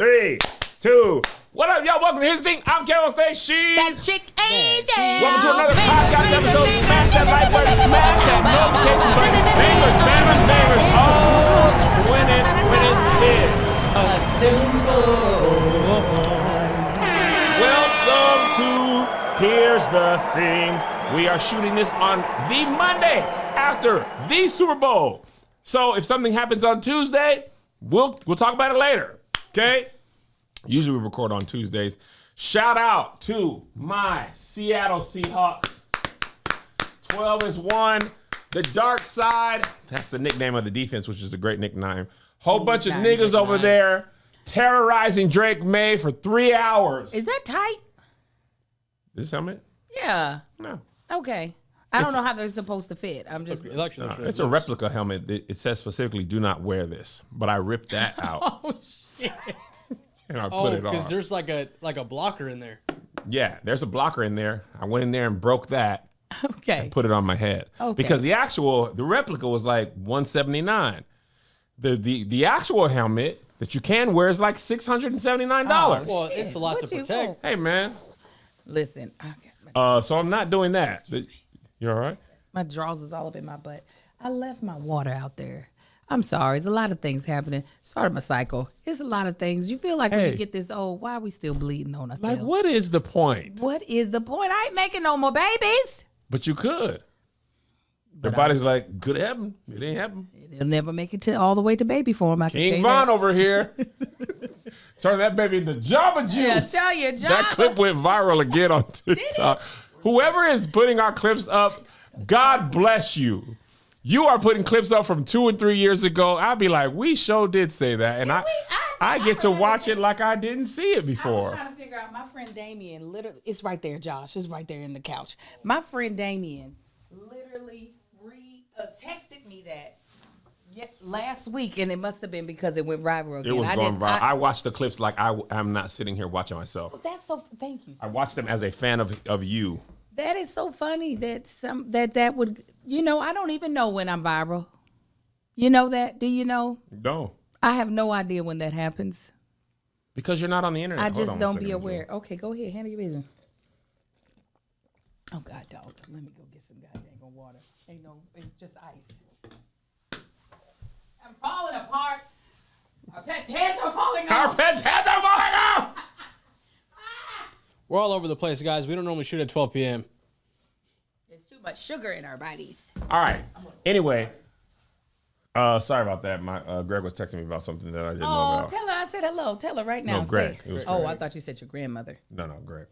3, 2. What up, y'all? Welcome to His Thing. I'm Carol Station. That chick AJ. Welcome to another podcast episode. Smash that like button, smash that notification button. Bangers, bangers, bangers. All 2026. Welcome to Here's the Thing. We are shooting this on the Monday after the Super Bowl. So if something happens on Tuesday, we'll talk about it later. Okay? Usually we record on Tuesdays. Shout out to my Seattle Seahawks. 12-1. The dark side. That's the nickname of the defense, which is a great nickname. Whole bunch of niggas over there terrorizing Drake May for 3 hours. Is that tight? This helmet? Yeah. No. Okay. I don't know how they're supposed to fit. I'm just. It's a replica helmet. It says specifically, do not wear this. But I ripped that out. Oh, shit. And I put it on. Because there's like a blocker in there. Yeah, there's a blocker in there. I went in there and broke that. Okay. And put it on my head. Okay. Because the replica was like $179. The actual helmet that you can wear is like $679. Oh, well, it's a lot to protect. Hey, man. Listen. So I'm not doing that. You all right? My drawers was all up in my butt. I left my water out there. I'm sorry. There's a lot of things happening. Started my cycle. It's a lot of things. You feel like when you get this old, why are we still bleeding on ourselves? Like, what is the point? What is the point? I ain't making no more babies. But you could. Your body's like, good heaven. It ain't happen. It'll never make it to all the way to baby form. King Von over here. Turn that baby into Jamba Juice. Yeah, tell you, Jamba. That clip went viral again on TikTok. Whoever is putting our clips up, God bless you. You are putting clips up from 2 and 3 years ago. I'd be like, we sure did say that. And I get to watch it like I didn't see it before. I was trying to figure out, my friend Damien, literally, it's right there, Josh. It's right there in the couch. My friend Damien literally texted me that last week, and it must have been because it went viral again. It was going viral. I watched the clips like I'm not sitting here watching myself. Well, that's so, thank you. I watched them as a fan of you. That is so funny that that would, I don't even know when I'm viral. You know that? Do you know? No. I have no idea when that happens. Because you're not on the internet. I just don't be aware. Okay, go ahead. Handle your business. Oh, God, dog. Let me go get some goddamn water. Ain't no, it's just ice. I'm falling apart. Our pets' heads are falling off. Our pets' heads are falling off. We're all over the place, guys. We don't normally shoot at 12 p.m. There's too much sugar in our bodies. All right. Anyway, sorry about that. My Greg was texting me about something that I didn't know about. Tell her I said hello. Tell her right now. No, Greg. It was Greg. I thought you said your grandmother. No, Greg.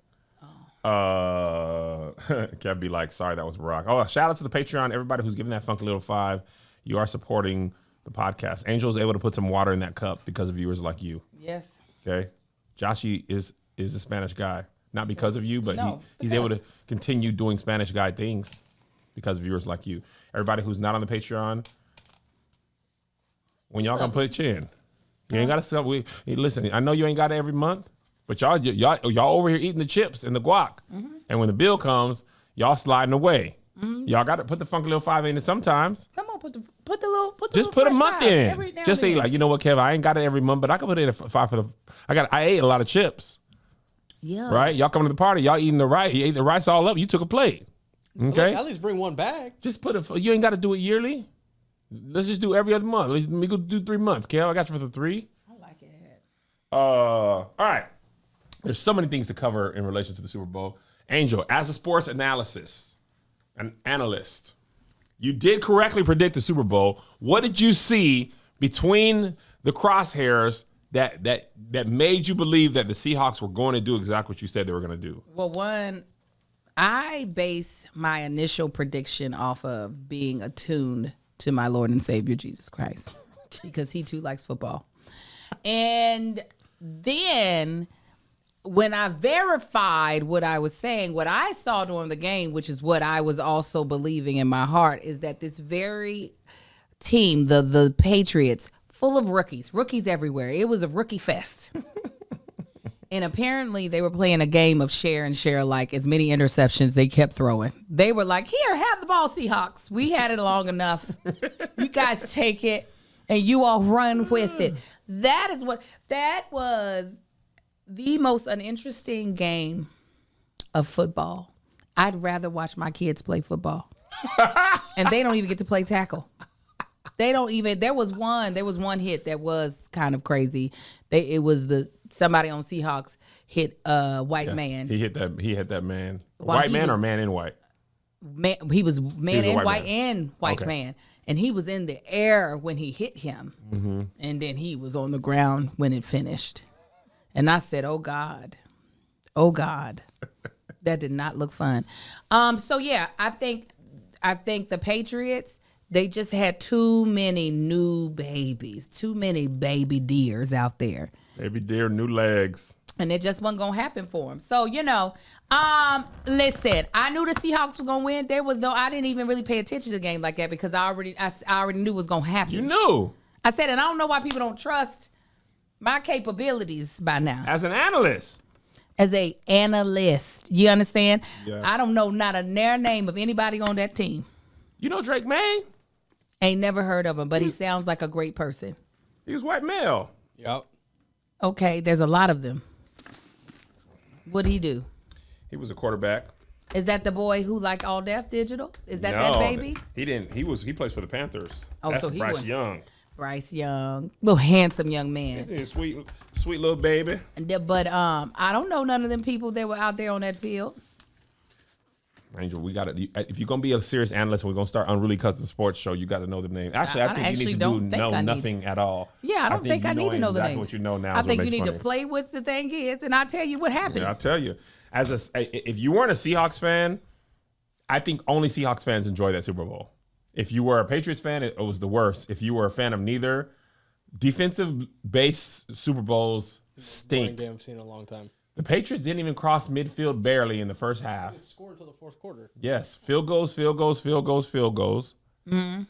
Kev be like, sorry, that was Barack. Oh, shout out to the Patreon, everybody who's giving that funky little $5. You are supporting the podcast. Angel was able to put some water in that cup because of viewers like you. Yes. Okay. Joshy is a Spanish guy. Not because of you, but he's able to continue doing Spanish guy things because of viewers like you. Everybody who's not on the Patreon, when y'all gonna put your in, you ain't gotta stop. Listen, I know you ain't got it every month, but y'all over here eating the chips and the guac, and when the bill comes, y'all sliding away. Y'all got to put the funky little $5 in it sometimes. Come on, put the little. Just put a month in. Just say like, you know what, Kev, I ain't got it every month, but I can put in a $5 for the. I ate a lot of chips. Yeah. Right? Y'all coming to the party, y'all eating the rice. You ate the rice all up. You took a plate. Okay. At least bring one bag. Just you ain't got to do it yearly. Let's just do every other month. Let me go do 3 months. Kev, I got you for the 3. I like it. All right. There's so many things to cover in relation to the Super Bowl. Angel, as a sports analyst, you did correctly predict the Super Bowl. What did you see between the crosshairs that made you believe that the Seahawks were going to do exactly what you said they were going to do? Well, one, I base my initial prediction off of being attuned to my Lord and Savior, Jesus Christ, because he too likes football. And then when I verified what I was saying, what I saw during the game, which is what I was also believing in my heart, is that this very team, the Patriots, full of rookies everywhere. It was a rookie fest. And apparently they were playing a game of share and share alike, as many interceptions they kept throwing. They were like, here, have the ball, Seahawks. We had it long enough. You guys take it. and you all run with it. That was the most uninteresting game of football. I'd rather watch my kids play football. And they don't even get to play tackle. They don't even. There was one hit that was kind of crazy. Somebody on Seahawks hit a white man. He hit that man. White man or man in white? Man, he was man in white man. and white man. And he was in the air when he hit him. Mm-hmm. And then he was on the ground when it finished. And I said, oh God. That did not look fun. So yeah, I think the Patriots, they just had too many new babies, too many baby deers out there. Baby deer, new legs. And it just wasn't going to happen for them. So, listen, I knew the Seahawks was going to win. I didn't even really pay attention to the game like that because I already knew it was going to happen. You knew. I said, and I don't know why people don't trust my capabilities by now. As an analyst. As a analyst. You understand? Yes. I don't know not a name of anybody on that team. You know Drake May? Ain't never heard of him, but he sounds like a great person. He was white male. Yep. Okay, there's a lot of them. What'd he do? He was a quarterback. Is that the boy who like all deaf digital? Is that No, that baby? He didn't. He plays for the Panthers. Oh, That's so he Bryce wasn't. Young. Bryce Young, little handsome young man. He's a sweet little baby. But I don't know none of them people that were out there on that field. Angel, we got to. If you're gonna be a serious analyst, and we're gonna start Unruly Custom Sports Show. You got to know the name. Actually, I think you need to know nothing at all. Yeah, I don't think I need to know the exactly names. what you know now. I think you need to play what the thing is, and I'll tell you what happened. Yeah, I'll tell you. If you weren't a Seahawks fan, I think only Seahawks fans enjoy that Super Bowl. If you were a Patriots fan, it was the worst. If you were a fan of neither, defensive-based Super Bowls stink. Game I've seen in a long time. The Patriots didn't even cross midfield barely in the first half. It scored until the fourth quarter. Yes, field goals. Mm-hmm.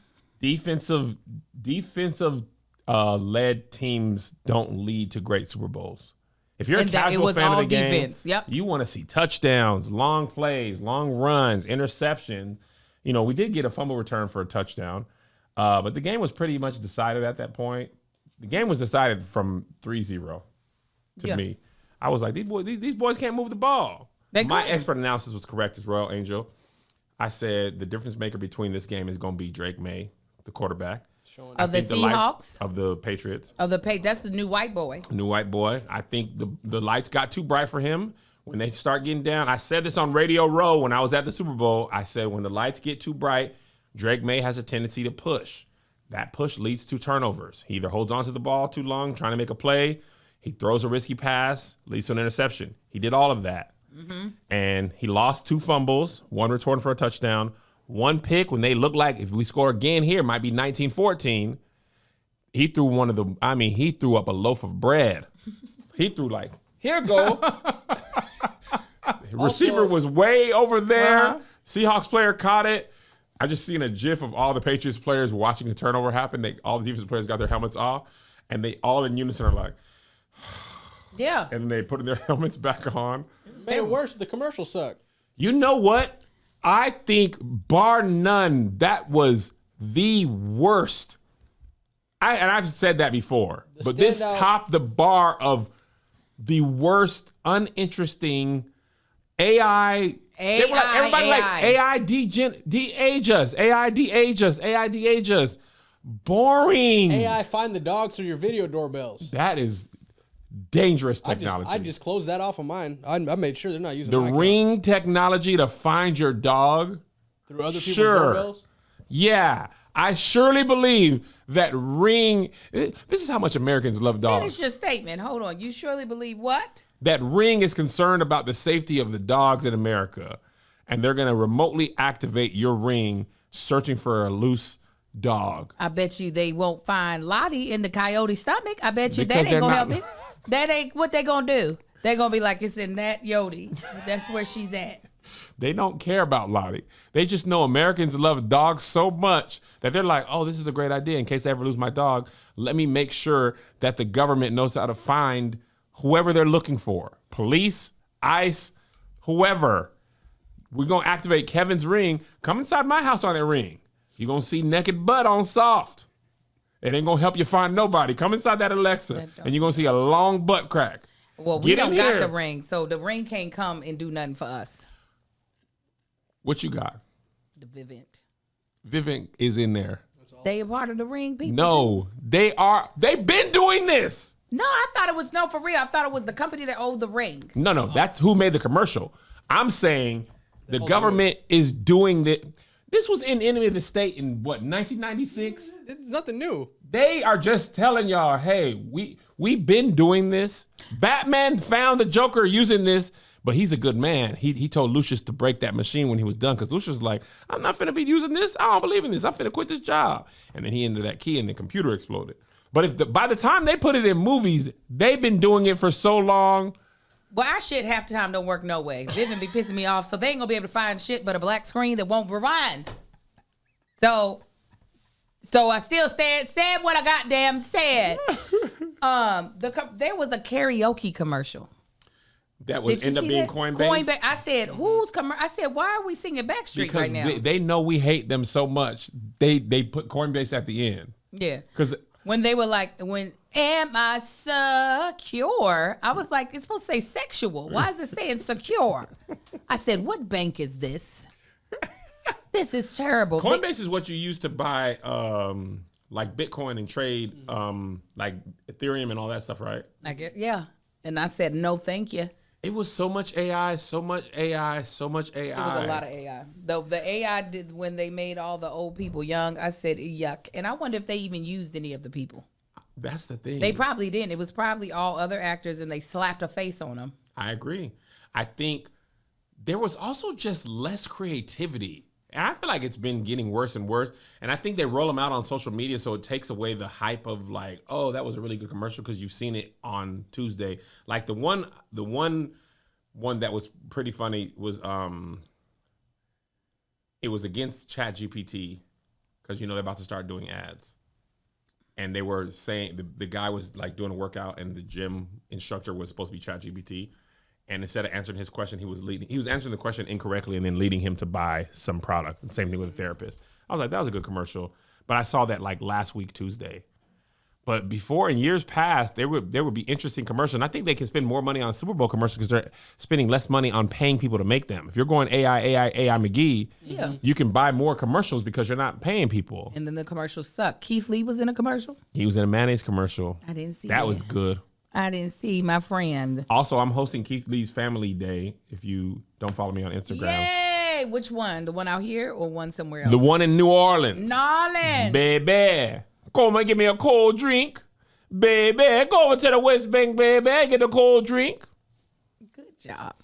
Defensive led teams don't lead to great Super Bowls. If you're a casual fan of the game, you want to see touchdowns, long plays, long runs, interception. We did get a fumble return for a touchdown, but the game was pretty much decided at that point. The game was decided from 3-0 to me. I was like, these boys can't move the ball. My expert analysis was correct as well, Angel. I said the difference maker between this game is going to be Drake May, the quarterback. Of the Seahawks? Of the Patriots. That's the new white boy. New white boy. I think the lights got too bright for him. When they start getting down, I said this on Radio Row when I was at the Super Bowl. I said when the lights get too bright, Drake May has a tendency to push. That push leads to turnovers. He either holds on to the ball too long, trying to make a play. He throws a risky pass, leads to an interception. He did all of that. Mm-hmm. And he lost 2 fumbles, 1 returned for a touchdown, 1 pick when they looked like if we score again here, it might be 19-14. He threw he threw up a loaf of bread. He threw like, here go. Receiver was way over there. Seahawks player caught it. I just seen a gif of all the Patriots players watching a turnover happen. All the defensive players got their helmets off, and they all in unison are like, yeah. And then they put their helmets back on. Made it worse. The commercial sucked. You know what? I think, bar none, that was the worst. I've said that before, but this topped the bar of the worst, uninteresting AI. Everybody like AI de-age us. AI de-age us. AI de-age us. Boring. AI find the dogs through your video doorbells. That is dangerous technology. I just closed that off of mine. I made sure they're not using the Ring technology to find your dog through other people's doorbells. Yeah, I surely believe that Ring. This is how much Americans love dogs. Finish your statement. Hold on. You surely believe what? That Ring is concerned about the safety of the dogs in America, and they're going to remotely activate your Ring, searching for a loose dog. I bet you they won't find Lottie in the coyote's stomach. I bet you that ain't gonna help me. That ain't what they gonna do. They're gonna be like, it's in that Yodi. That's where she's at. They don't care about Lottie. They just know Americans love dogs so much that they're like, oh, this is a great idea. In case I ever lose my dog, let me make sure that the government knows how to find whoever they're looking for. Police, ICE, whoever. We're going to activate Kevin's Ring. Come inside my house on that Ring. You're going to see naked butt on soft. It ain't gonna help you find nobody. Come inside that Alexa, and you're gonna see a long butt crack. Well, we Get in don't got here. the ring, so the ring can't come and do nothing for us. What you got? The Vivint. Vivint is in there. They a part of the ring, people. No, they are. They've been doing this. No, I thought it was for real. I thought it was the company that owned the ring. No, that's who made the commercial. I'm saying the government is doing that. This was in Enemy of the State in what, 1996? It's nothing new. They are just telling y'all, hey, we've been doing this. Batman found the Joker using this, but he's a good man. He told Lucius to break that machine when he was done, because Lucius was like, I'm not finna be using this. I don't believe in this. I'm finna quit this job. And then he entered that key and the computer exploded. But by the time they put it in movies, they've been doing it for so long. Well, our shit half the time don't work no way. Vivint be pissing me off, so they ain't gonna be able to find shit but a black screen that won't rewind. So I still said what I goddamn said. There was a karaoke commercial. That would end up being Coinbase. I said, I said, why are we singing Backstreet Because right now? they know we hate them so much. They put Coinbase at the end. Yeah. Because when they were like, am I secure? I was like, it's supposed to say sexual. Why is it saying secure? I said, what bank is this? This is terrible. Coinbase is what you use to buy like Bitcoin and trade like Ethereum and all that stuff, right? I get, yeah. And I said, no, thank you. It was so much AI, so much AI, so much AI. It was a lot of AI. The AI did when they made all the old people young. I said, yuck. And I wonder if they even used any of the people. That's the thing. They probably didn't. It was probably all other actors, and they slapped a face on them. I agree. I think there was also just less creativity. And I feel like it's been getting worse and worse. And I think they roll them out on social media, so it takes away the hype of like, oh, that was a really good commercial because you've seen it on Tuesday. Like the one that was pretty funny was it was against ChatGPT because they're about to start doing ads. And they were saying the guy was like doing a workout, and the gym instructor was supposed to be ChatGPT. And instead of answering his question, he was answering the question incorrectly and then leading him to buy some product. And same thing with a therapist. I was like, that was a good commercial. But I saw that like last week, Tuesday. But before, in years past, there would be interesting commercials. And I think they can spend more money on Super Bowl commercials because they're spending less money on paying people to make them. If you're going AI McGee, you can buy more commercials because you're not paying people. And then the commercials suck. Keith Lee was in a commercial? He was in a mayonnaise commercial. I didn't see that. That was good. I didn't see my friend. Also, I'm hosting Keith Lee's Family Day. If you don't follow me on Instagram. Yay! Which one? The one out here or one somewhere else? The one in New Orleans. New Orleans. Baby. Come and give me a cold drink. Baby. Go over to the West Bank, baby. Get a cold drink. Good job.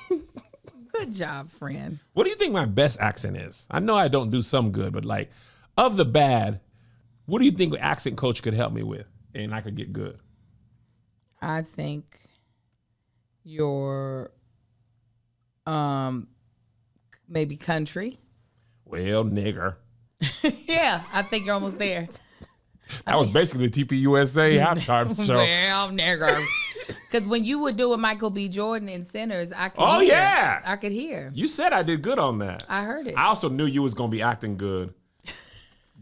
Good job, friend. What do you think my best accent is? I know I don't do some good, but like, of the bad, what do you think an accent coach could help me with? And I could get good. I think your maybe country. Well, nigger. Yeah, I think you're almost there. That was basically the TPUSA halftime show. Well, nigger. Because when you were doing Michael B. Jordan in Sinners, I could hear. Yeah. I could hear. You said I did good on that. I heard it. I also knew you was going to be acting good.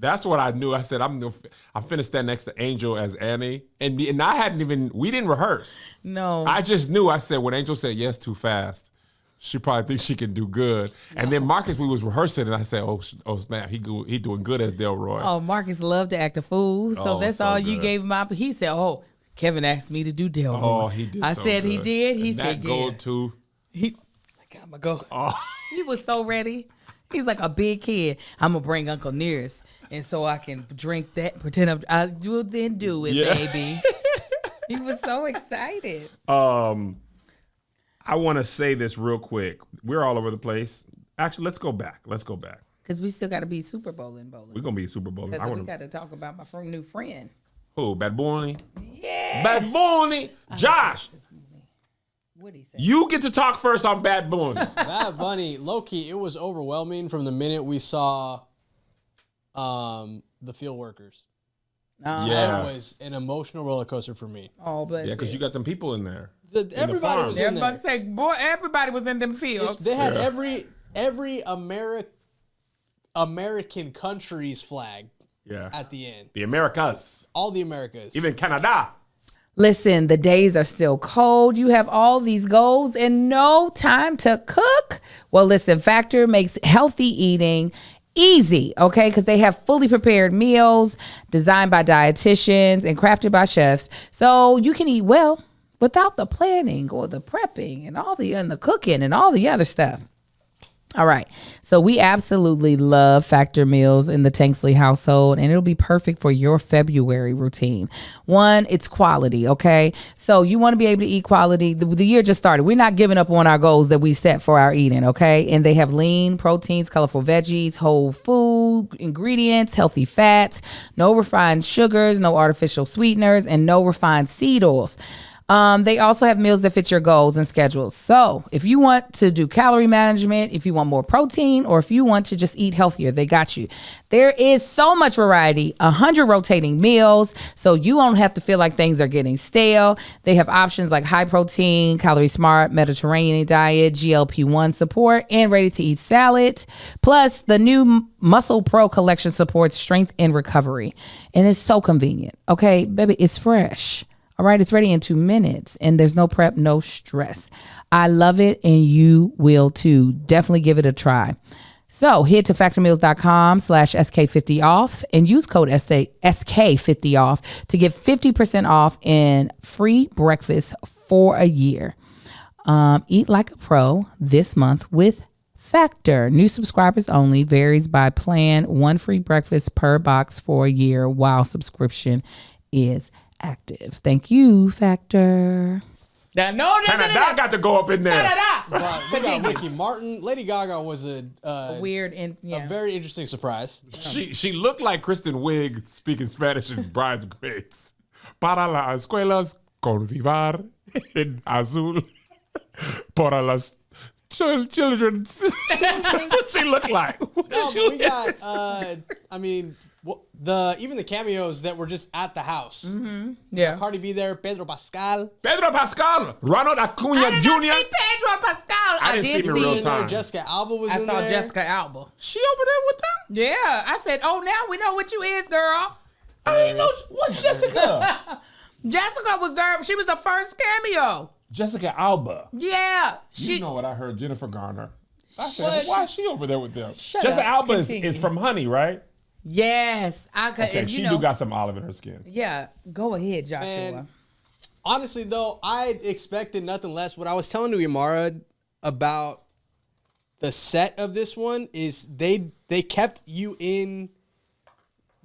That's what I knew. I said, I'm finna stand next to Angel as Annie. And we didn't rehearse. No. I just knew. I said, when Angel said yes too fast, she probably thinks she can do good. No. And then Marcus, we was rehearsing, and I said, oh snap, he doing good as Delroy. Oh, Marcus loved to act a fool. So that's so all you gave him up. He said, oh, Kevin asked me to do Delroy. Oh, he did I said good. He did. He and said, that gold tooth. I got my go. Oh. He was so ready. He's like a big kid. I'm going to bring Uncle Nearest. And so I can drink that, pretend I will then do it, baby. He was so excited. I want to say this real quick. We're all over the place. Actually, let's go back. Because we still got to be Super Bowl in bowling. We're going to be Super Bowl. Because we got to talk about my new friend. Who? Bad Bunny? Yeah. Bad Bunny. Josh. What'd he say? You get to talk first on Bad Bunny. Bad Bunny, low-key, it was overwhelming from the minute we saw the field workers. Yeah. It was an emotional roller coaster for me. Oh, bless you. Yeah, because you got them people in there. Everybody was in there. Say, boy, everybody was in them fields. They had every American country's flag. Yeah. at the end. The Americas. All the Americas. Even Canada. Listen, the days are still cold. You have all these goals and no time to cook. Well, listen, Factor makes healthy eating easy, okay? Because they have fully prepared meals designed by dietitians and crafted by chefs. So you can eat well without the planning or the prepping and the cooking and all the other stuff. All right. So we absolutely love Factor meals in the Tanksley household, and it'll be perfect for your February routine. One, it's quality, okay? So you want to be able to eat quality. The year just started. We're not giving up on our goals that we set for our eating, okay? And they have lean proteins, colorful veggies, whole food ingredients, healthy fats, no refined sugars, no artificial sweeteners, and no refined seed oils. They also have meals that fit your goals and schedules. So if you want to do calorie management, if you want more protein, or if you want to just eat healthier, they got you. There is so much variety, 100 rotating meals, so you won't have to feel like things are getting stale. They have options like high protein, calorie smart, Mediterranean diet, GLP-1 support, and ready to eat salad. Plus, the new Muscle Pro collection supports strength and recovery. And it's so convenient. Okay, baby, it's fresh. All right, it's ready in 2 minutes, and there's no prep, no stress. I love it, and you will too. Definitely give it a try. So head to factormeals.com/SK50off and use code SK50off to get 50% off and free breakfast for a year. Eat like a pro this month with Factor. New subscribers only. Varies by plan. 1 free breakfast per box for a year while subscription is active. Thank you, Factor. Canada got to go up in there. But we got Ricky Martin. Lady Gaga was a Weird and a very interesting surprise. She looked like Kristen Wiig speaking Spanish in Bridesmaids. Para las escuelas convivar en azul. Para las children. That's what she looked like. No, but we got. Even the cameos that were just at the house. Mm-hmm. Yeah. Cardi B there, Pedro Pascal, Ronald Acuna I did Jr. not see Pedro Pascal. I didn't see him in real time. Jessica Alba was I in saw there. Jessica Alba. She over there with them? Yeah. I said, oh, now we know what you is, girl. I ain't know. What's Jessica? Jessica was there. She was the first cameo. Jessica Alba. Yeah. You know what I heard? Jennifer Garner. I said, why is she over there with them? Shut Jessica up. Alba Continue. is from Honey, right? Yes. I could. Okay, and she do got some olive in her skin. Yeah. Go ahead, Joshua. And honestly, though, I expected nothing less. What I was telling to Imara about the set of this one is they kept you in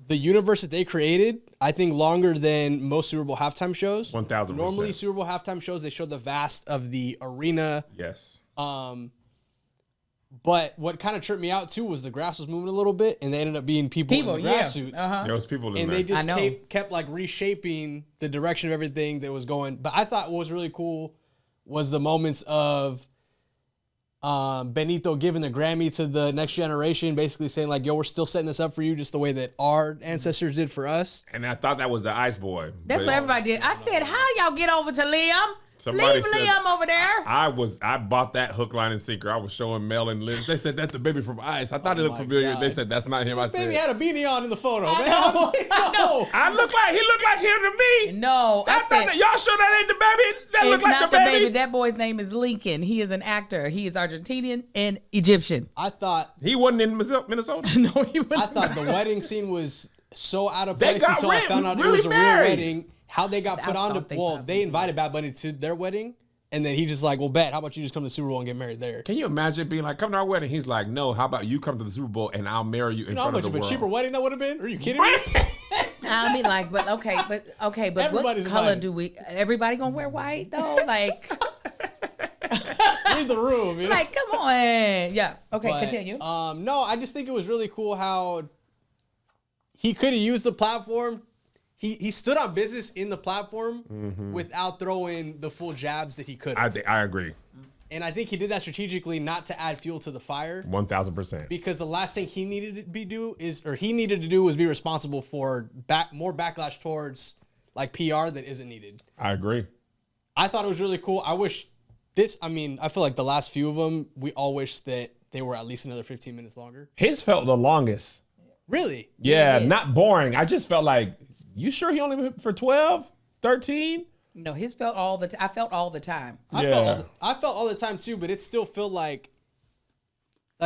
the universe that they created, I think, longer than most Super Bowl halftime shows. 1,000%. Normally, Super Bowl halftime shows, they show the vast of the arena. Yes. But what kind of tripped me out, too, was the grass was moving a little bit, and they ended up being people in the grass suits. There was people in And there. they just I know. kept like reshaping the direction of everything that was going. But I thought what was really cool was the moments of Benito giving the Grammy to the next generation, basically saying like, yo, we're still setting this up for you just the way that our ancestors did for us. And I thought that was the Ice Boy. That's But what everybody did. I said, how y'all get over to Liam? Somebody Leave said- Liam over there. I bought that hook, line, and sinker. I was showing Mel and Liz. They said that's the baby from Ice. I thought it looked my familiar. God. They said that's not him. I said Baby had a beanie on in the photo, man. know. No. he looked like him to me. No, I That's not said, the, y'all sure that ain't the baby? That it's look like not the baby. That boy's name is Lincoln. He is an actor. He is Argentinian and Egyptian. I thought He wasn't in Minnesota. No, he was I thought the wedding scene was so out of They place got until I found out it really was a real married. wedding. How they got put on thought to, they well, probably they invited Bad Bunny to their wedding, and then he just like, well, bet, how about you just come to the Super Bowl and get married there? Can you imagine being like, come to our wedding? He's like, no, how about you come to the Super Bowl and I'll marry you in You know how front much of the of a world. cheaper wedding that would have been? Are you kidding me? I'll be like, but what Everybody's color invited. do we? Everybody gonna wear white though? Like, Read the room, you know? like, come on. Yeah. Okay, But, continue. No, I just think it was really cool how he could have used the platform. He stood on business in the platform without throwing the full jabs that he could have. I agree. And I think he did that strategically not to add fuel to the fire. 1,000%. Because the last thing he needed to do was be responsible for more backlash towards like PR that isn't needed. I agree. I thought it was really cool. I feel like the last few of them, we all wish that they were at least another 15 minutes longer. His felt the longest. Really? Yeah, Yeah. not boring. I just felt like, you sure he only for 12, 13? No, his felt all the. I felt all the time. I felt all the time too, but it still felt like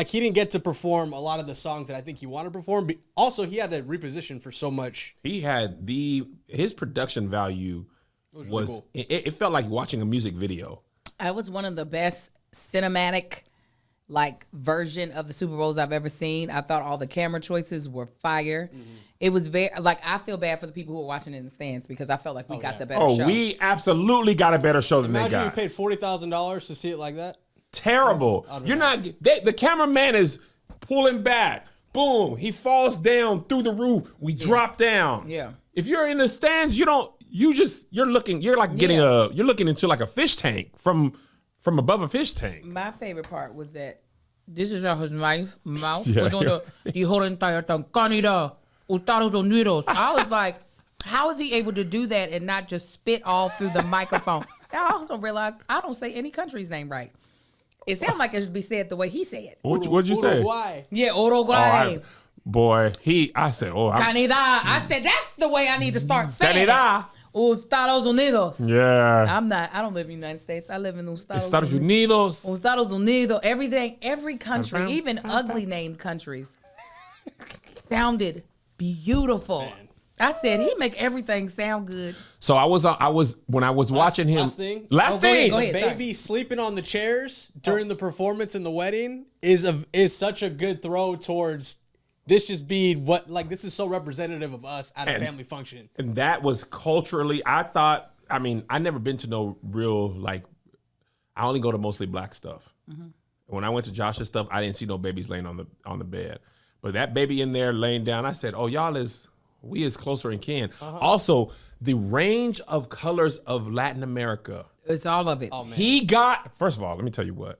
he didn't get to perform a lot of the songs that I think he wanted to perform. But also, he had to reposition for so much. He had his production value really was cool. it felt like watching a music video. I was one of the best cinematic version of the Super Bowls I've ever seen. I thought all the camera choices were fire. Mm-hmm. It was very I feel bad for the people who were watching in the stands because I felt like we got the better show. We absolutely got a better show than they Imagine you got. paid $40,000 to see it like that. Terrible. You're not. The cameraman is pulling back. Boom. He falls down through the roof. We drop down. Yeah. If you're in the stands, you don't. You're looking. You're like getting You're looking into like a fish tank from above a fish tank. My favorite part was that this is how his mouth Yeah. was on the whole entire thing. Canida, Estados Unidos. I was like, how is he able to do that and not just spit all through the microphone? I also realized I don't say any country's name right. It sounded like it should be said the way he said. What'd you say? Uruguay. Yeah, Uruguay. Boy, I said, Canada. I said that's the way I need to start saying Canada. it. Estados Unidos. Yeah. I don't live in the United States. I live in Estados Unidos. Estados Unidos. Every country, Confirm. even ugly named countries, sounded beautiful. Man. I said he make everything sound good. So I was when I was watching him. Last thing. Last go ahead, thing. go ahead. Baby sleeping on the chairs during the performance in the wedding is such a good throw towards this just being this is so representative of us at a family function. And that was culturally, I never been to no real, I only go to mostly black stuff. Mm-hmm. When I went to Josh's stuff, I didn't see no babies laying on the bed. But that baby in there laying down, I said, we is closer in kin. Also, the range of colors of Latin America. It's all of it. Oh, man. He got, first of all, let me tell you what.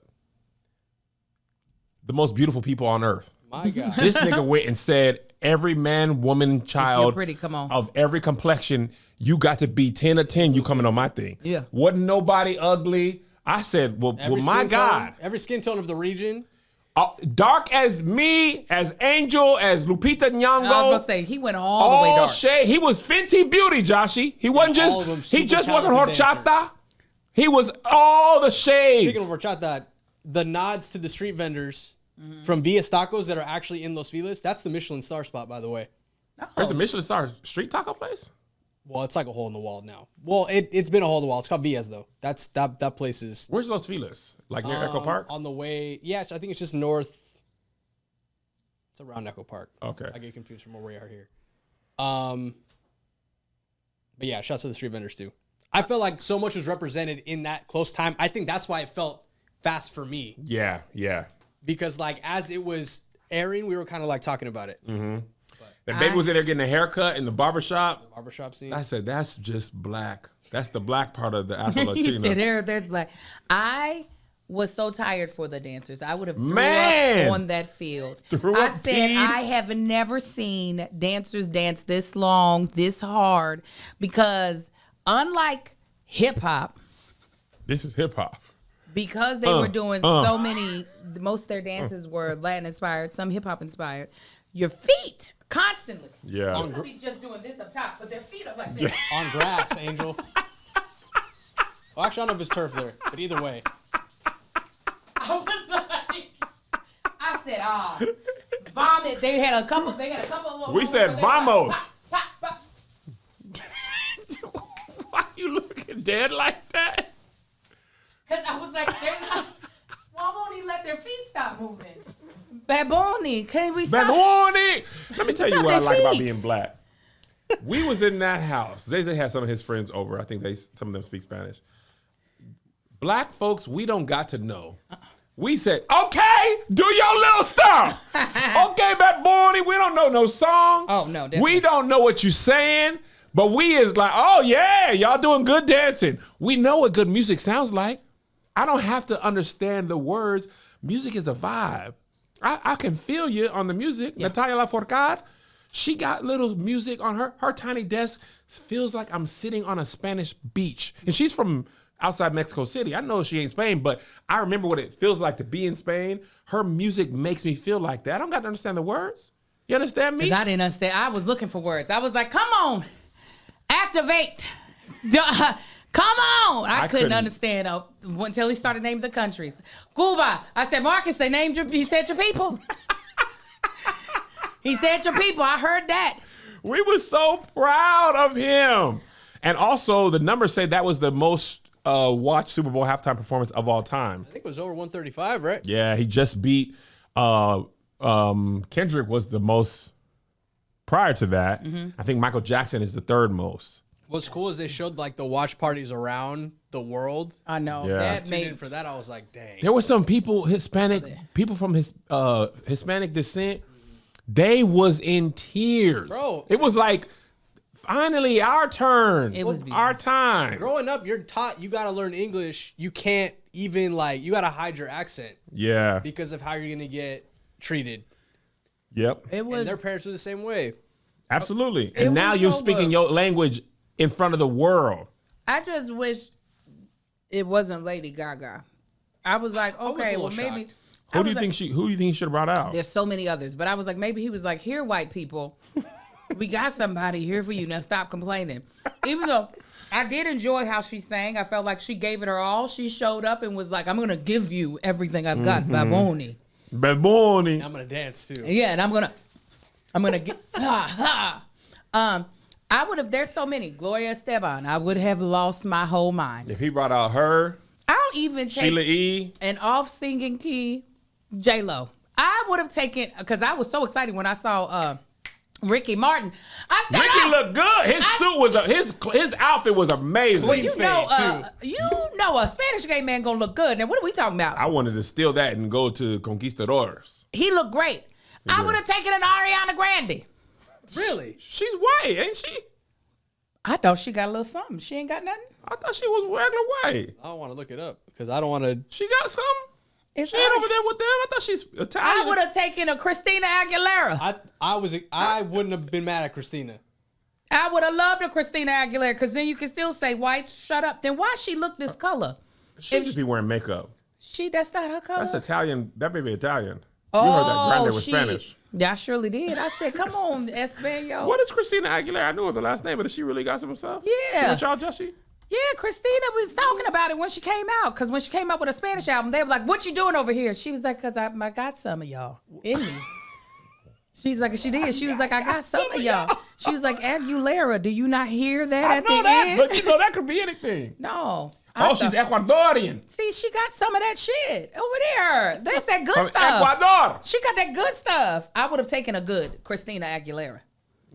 The most beautiful people on earth. My God. This nigga went and said, every man, woman, child pretty, come on. of every complexion, you got to be 10 or 10, you coming on my thing. Yeah. Wasn't nobody ugly. I said, well my God. Every skin tone of the region. Dark as me, as Angel, as Lupita I was Nyong'o. gonna say he went all the way dark. Shade. He was Fenty Beauty, Joshy. He wasn't all of them he super just wasn't talented horchata. dancers. He was all the shades. Speaking of horchata, the nods to the street vendors from Villa's Tacos that are actually in Los Feliz, that's the Michelin star spot, by the way. There's a Michelin star street taco place? Well, it's like a hole in the wall now. Well, it's been a hole in the wall. It's called Villa's, though. That place is Where's Los Feliz? Like near Echo Park? on the way. Yeah, I think it's just north. It's around Echo Park. Okay. I get confused from where we are here. But yeah, shouts to the street vendors too. I felt like so much was represented in that close time. I think that's why it felt fast for me. Yeah. Because as it was airing, we were kind of talking about it. The baby was in there getting a haircut in the barbershop. Barbershop scene. I said, that's just black. That's the black part of the Afro He Latino. said, there's black. I was so tired for the dancers. I would have threw Man! up on that field. Threw I up, said, peed. I have never seen dancers dance this long, this hard, because unlike hip hop, This is hip hop. because they were doing so many, most of their dances were Latin inspired, some hip hop inspired. Your feet constantly. Yeah. They could be just doing this up top, but their feet are like this. On grass, Angel. Well, actually, I don't know if it's turf there, but either way. I was like, I said, vomit. They had a couple of little. We said moments where they vamos. pop, pop, pop. Why you looking dead like that? Because I was like, they're not. Why won't he let their feet stop moving? Baboni, can we stop? Baboni! Let me tell you Stop what I their like about feet. being black. We was in that house. Zay had some of his friends over. I think some of them speak Spanish. Black folks, we don't got to know. We said, okay, do your little stuff. Okay, Baboni, we don't know no song. Oh, no, definitely. We don't know what you saying, but we is like, oh yeah, y'all doing good dancing. We know what good music sounds like. I don't have to understand the words. Music is a vibe. I can feel you on the music. Yeah. Natalia Lafourcade, she got little music on her tiny desk. Feels like I'm sitting on a Spanish beach. And she's from outside Mexico City. I know she ain't Spain, but I remember what it feels like to be in Spain. Her music makes me feel like that. I don't got to understand the words. You understand me? 'Cause I didn't understand. I was looking for words. I was like, come on, activate. Come on. I couldn't understand until he started naming the countries. Cuba. I said, Marcus, he said your people. He said your people. I heard that. We were so proud of him. And also, the numbers say that was the most watched Super Bowl halftime performance of all time. I think it was over 135, right? Yeah, he just beat Kendrick was the most prior to that. I think Michael Jackson is the third most. What's cool is they showed like the watch parties around the world. I know. Yeah. That Tuned in made for that, I was like, dang. There were some people, people from Hispanic descent. They was in tears. Bro. It was like, finally, our turn. It was our time. Growing up, you're taught you got to learn English. You can't even you got to hide your accent Yeah. because of how you're going to get treated. Yep. it was And their parents were the same way. Absolutely. It And now was you're so speaking good. your language in front of the world. I just wish it wasn't Lady Gaga. I was like, was a okay, little well maybe shocked. Who do you think he should have brought out? there's so many others, but I was like, maybe he was like, here, white people, we got somebody here for you. Now stop complaining. Even though I did enjoy how she sang, I felt like she gave it her all. She showed up and was like, I'm gonna give you everything I've got, Baboni. Baboni. I'm going to dance too. Yeah, and I'm gonna get I would have. There's so many. Gloria Esteban. I would have lost my whole mind. If he brought out her, I'll even take Sheila E. an off singing key J Lo. I would have taken because I was so excited when I saw Ricky Martin. I said, Ricky looked good. His suit was his outfit was amazing. well, you fade, know a Spanish gay man gonna look good. Now what are we talking about? I wanted to steal that and go to Conquistadors. He looked great. I would have taken an Ariana Grande. Really? She's white, ain't she? I thought she got a little something. She ain't got nothing. I thought she was regular white. I don't want to look it up because I don't want to. She got some. It's She ain't Ari- over there with them. I thought she's Italian. I would have taken a Christina Aguilera. I wouldn't have been mad at Christina. I would have loved a Christina Aguilera because then you can still say, white, shut up. Then why she look this color? She just be wearing makeup. That's not her color. That's Italian. That baby Italian. You heard that Grande was Spanish. Yeah, I surely did. I said, come on, Espanol. What is Christina Aguilera? I knew it was the last name, but does she really got some herself? Yeah. She with y'all, Jesse? Yeah, Christina was talking about it when she came out. Because when she came out with a Spanish album, they were like, what you doing over here? She was like, because I got some of y'all in me. She's like, she did. She was like, I got some of y'all. She was like, Aguilera, do you not hear that I at know the that, end? but you know that could be anything. No. Oh, she's Ecuadorian. See, she got some of that shit over there. That's that good From stuff. Ecuador. She got that good stuff. I would have taken a good Christina Aguilera.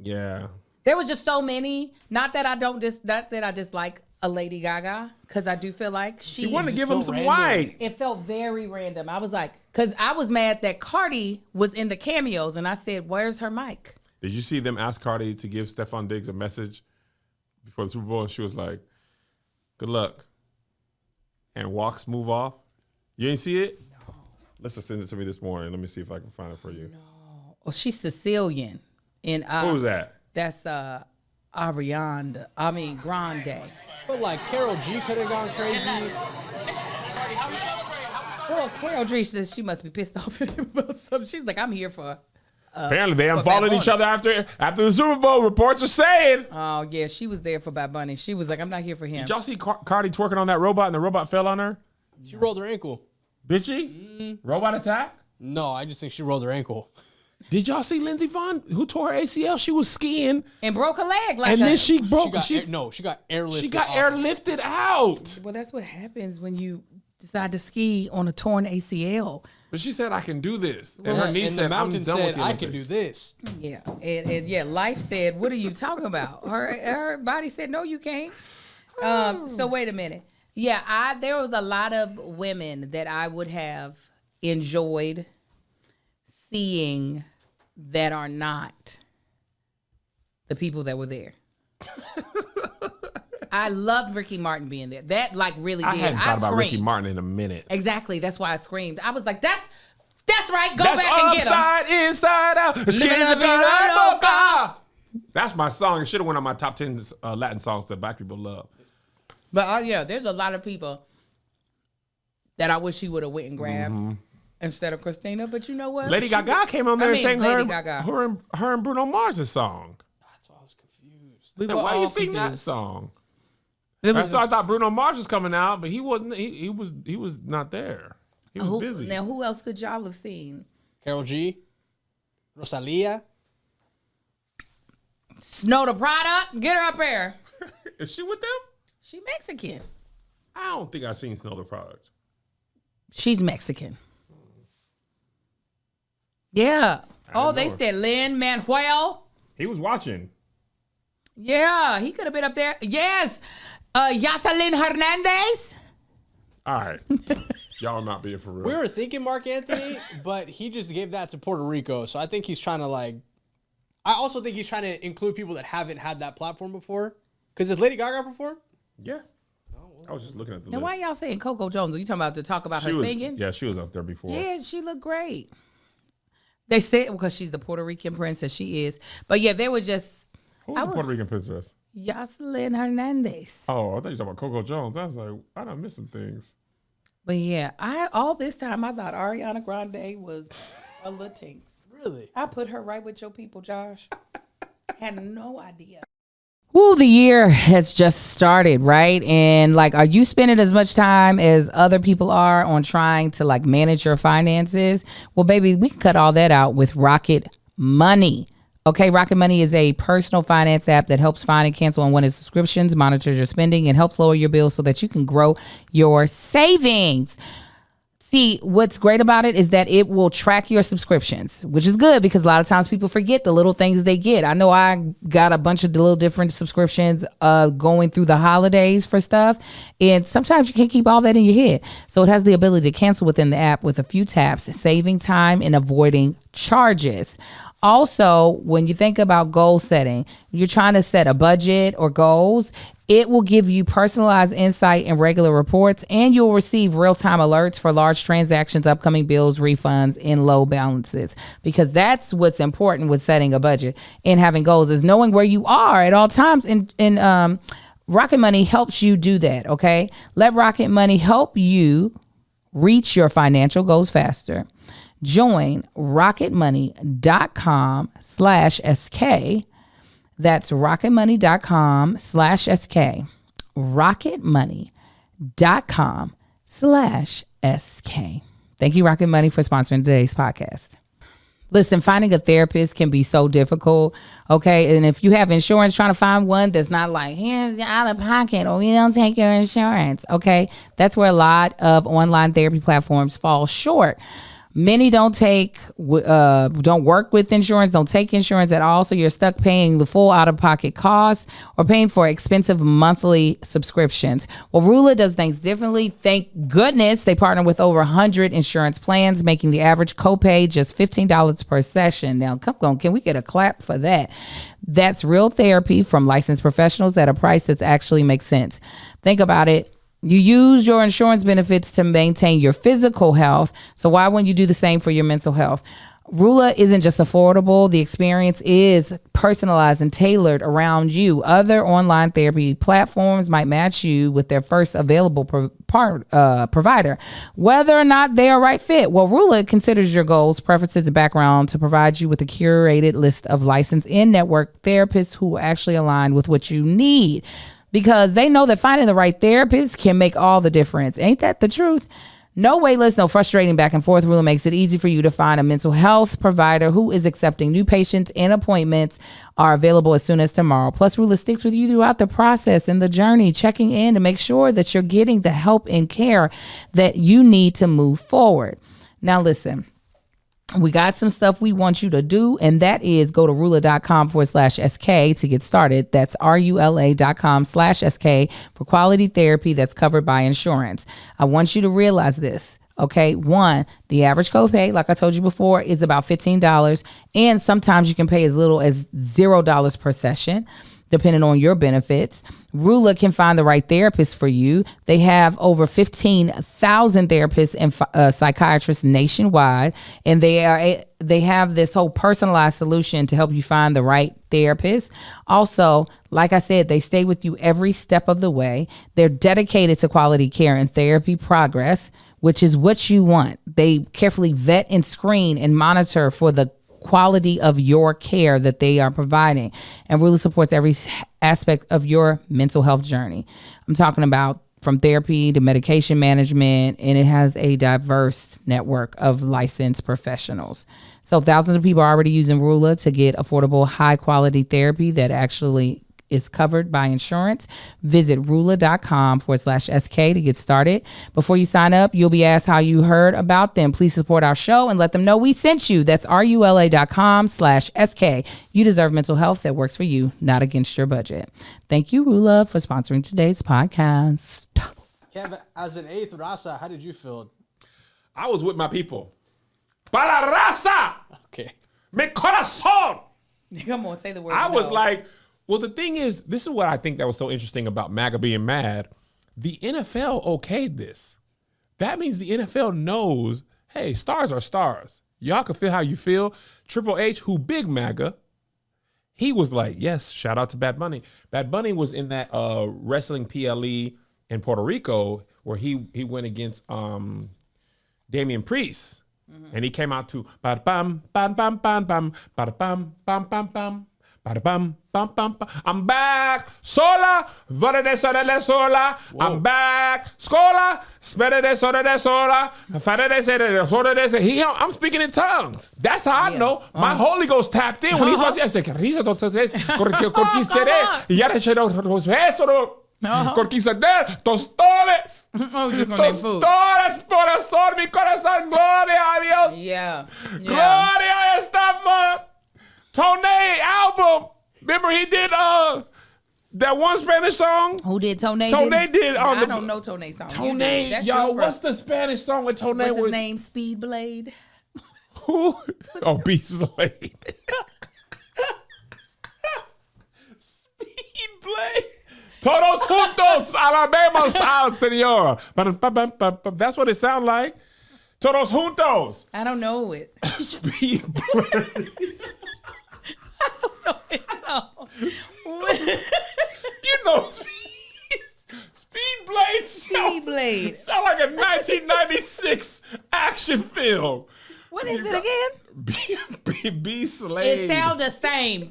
Yeah. There was just so many. Not that I dislike a Lady Gaga, because I do feel like She wanted to give him felt some random. white. it felt very random. I was like, because I was mad that Cardi was in the cameos, and I said, where's her mic? Did you see them ask Cardi to give Stephon Diggs a message before the Super Bowl? And she was like, good luck. And walks, move off. You ain't see it? No. Let's just send it to me this morning. Let me see if I can find it for you. Well, she's Sicilian. And Who's that? That's Ariana. I mean Grande. But like Carol G could have gone crazy. Well, Carol G says she must be pissed off at him about something. She's like, I'm here for. Apparently they for unfollowed Bad each other after the Super Bowl. Reports are saying. Oh yeah, she was there for Bad Bunny. She was like, I'm not here for him. Did y'all see Cardi twerking on that robot and the robot fell on her? She rolled her ankle. Bitchy? Robot attack? No, I just think she rolled her ankle. Did y'all see Lindsey Vonn who tore her ACL? She was skiing And broke her leg. Like and then she broke. She got airlifted. She got off. airlifted out. Well, that's what happens when you decide to ski on a torn ACL. But she said, "I can do this," and her niece And said, the mountain "I'm done said, with the I can do Olympics." this. Yeah, and yeah, life said, "What are you talking about?" Her body said, "No, you can't." So wait a minute. Yeah, there was a lot of women that I would have enjoyed seeing that are not the people that were there. I loved Ricky Martin being there. That like really did. I hadn't thought about screamed. Ricky Martin in a minute. Exactly. That's why I screamed. I was like, "That's right. Go That's back and get him." upside, inside out. Skin in the Living boca. That's my song. It should have went on my top 10 Latin songs that black people love. But yeah, there's a lot of people that I wish he would have went and grabbed. instead of Christina. But you know what? Lady Gaga came on there and sang Lady Gaga. her and Bruno Mars' song. That's why I was confused. We So were why all you sing that confused. song? It That's was, why I thought Bruno Mars was coming out, but he wasn't. He was not there. He was busy. Now, who else could y'all have seen? Karol G, Rosalia. Snow the product. Get her up here. Is she with them? She Mexican. I don't think I've seen Snow the Product. She's Mexican. Yeah. Oh, don't they know. said Lin-Manuel. He was watching. Yeah, he could have been up there. Yes. Yoselin Hernandez. All right. Y'all are not being for real. We were thinking Mark Anthony, but he just gave that to Puerto Rico. So I think he's trying to I also think he's trying to include people that haven't had that platform before. Because did Lady Gaga perform? Yeah. I was just looking at the Now, list. why y'all saying Coco Jones? Are you talking about to talk about her singing? Yeah, she was up there before. Yeah, she looked great. They said because she's the Puerto Rican princess, she is. But yeah, they were just Who was the Puerto Rican princess? Yoselin Hernandez. Oh, I thought you were talking about Coco Jones. I was like, I done missed some things. But yeah, all this time I thought Ariana Grande was a Latinx. Really? I put her right with your people, Josh. Had no idea. Ooh, the year has just started, right? And are you spending as much time as other people are on trying to manage your finances? Well, baby, we can cut all that out with Rocket Money. Okay, Rocket Money is a personal finance app that helps find and cancel unwanted subscriptions, monitors your spending, and helps lower your bills so that you can grow your savings. See, what's great about it is that it will track your subscriptions, which is good because a lot of times people forget the little things they get. I know I got a bunch of little different subscriptions going through the holidays for stuff, and sometimes you can't keep all that in your head. So it has the ability to cancel within the app with a few taps, saving time and avoiding charges. Also, when you think about goal setting, you're trying to set a budget or goals, it will give you personalized insight and regular reports, and you'll receive real-time alerts for large transactions, upcoming bills, refunds, and low balances. Because that's what's important with setting a budget and having goals is knowing where you are at all times. And Rocket Money helps you do that, okay? Let Rocket Money help you reach your financial goals faster. Join rocketmoney.com/SK. That's rocketmoney.com/SK. rocketmoney.com/SK. Thank you, Rocket Money, for sponsoring today's podcast. Listen, finding a therapist can be so difficult, okay? And if you have insurance, trying to find one that's not here's your out of pocket or you don't take your insurance, okay? That's where a lot of online therapy platforms fall short. Many don't work with insurance, don't take insurance at all. So you're stuck paying the full out-of-pocket costs or paying for expensive monthly subscriptions. Well, Rula does things differently. Thank goodness they partner with over 100 insurance plans, making the average copay just $15 per session. Now, come on, can we get a clap for that? That's real therapy from licensed professionals at a price that actually makes sense. Think about it. You use your insurance benefits to maintain your physical health. So why wouldn't you do the same for your mental health? Rula isn't just affordable. The experience is personalized and tailored around you. Other online therapy platforms might match you with their first available provider, whether or not they are right fit. Well, Rula considers your goals, preferences, and background to provide you with a curated list of licensed in-network therapists who actually align with what you need. Because they know that finding the right therapist can make all the difference. Ain't that the truth? No wait list, no frustrating back and forth. Rula makes it easy for you to find a mental health provider who is accepting new patients, and appointments are available as soon as tomorrow. Plus, Rula sticks with you throughout the process and the journey, checking in to make sure that you're getting the help and care that you need to move forward. Now, listen. We got some stuff we want you to do, and that is go to rula.com/SK to get started. That's RULA.com/SK for quality therapy that's covered by insurance. I want you to realize this. Okay, one, the average copay, like I told you before, is about $15, and sometimes you can pay as little as $0 per session, depending on your benefits. Rula can find the right therapist for you. They have over 15,000 therapists and psychiatrists nationwide, and they have this whole personalized solution to help you find the right therapist. Also, like I said, they stay with you every step of the way. They're dedicated to quality care and therapy progress, which is what you want. they carefully vet and screen and monitor for the quality of your care that they are providing. And Rula supports every aspect of your mental health journey. I'm talking about from therapy to medication management, and it has a diverse network of licensed professionals. So thousands of people are already using Rula to get affordable, high quality therapy that actually is covered by insurance. Visit rula.com/SK to get started. Before you sign up, you'll be asked how you heard about them. Please support our show and let them know we sent you. That's rula.com/SK. You deserve mental health that works for you, not against your budget. Thank you, Rula, for sponsoring today's podcast. Kev, as an eighth Rasa, how did you feel? I was with my people. Para raza, Okay. mi corazón. Come on, say the word. I was like, well, the thing is, this is what I think that was so interesting about MAGA being mad. The NFL okayed this. That means the NFL knows, hey, stars are stars. Y'all can feel how you feel. Triple H, who big MAGA, he was like, yes, shout out to Bad Bunny. Bad Bunny was in that wrestling PLE in Puerto Rico where he went against Damian Priest. And he came out to ba-da-bum, bam, bam, bam, bam, ba-da-bum, bam, bam, bam. Bam, bam, bam. I'm back. Sola. Sola. I'm back. Scola. Sola. I'm speaking in tongues. That's how I know. My Holy Ghost tapped in when he's supposed to say, Conquistador, tostores. Oh, just gonna name food. Tostores, corazón, mi corazón, gloria a Dios. Yeah. Gloria estamos. Tone album. Remember he did that one Spanish song? Who did Tone? Tone did. I don't know Tone's song. Tone, That's y'all. your What's the Spanish song with Tone? What's his name? Speed Blade. Who? Oh, B Slade. Speed Blade. Todos juntos alabemos al Señor. That's what it sounds like. Todos juntos. I don't know it. Speed Blade. You know Speed Blade. Speed Blade. Sound like a 1996 action film. What is it again? B Slade. It sounds the same.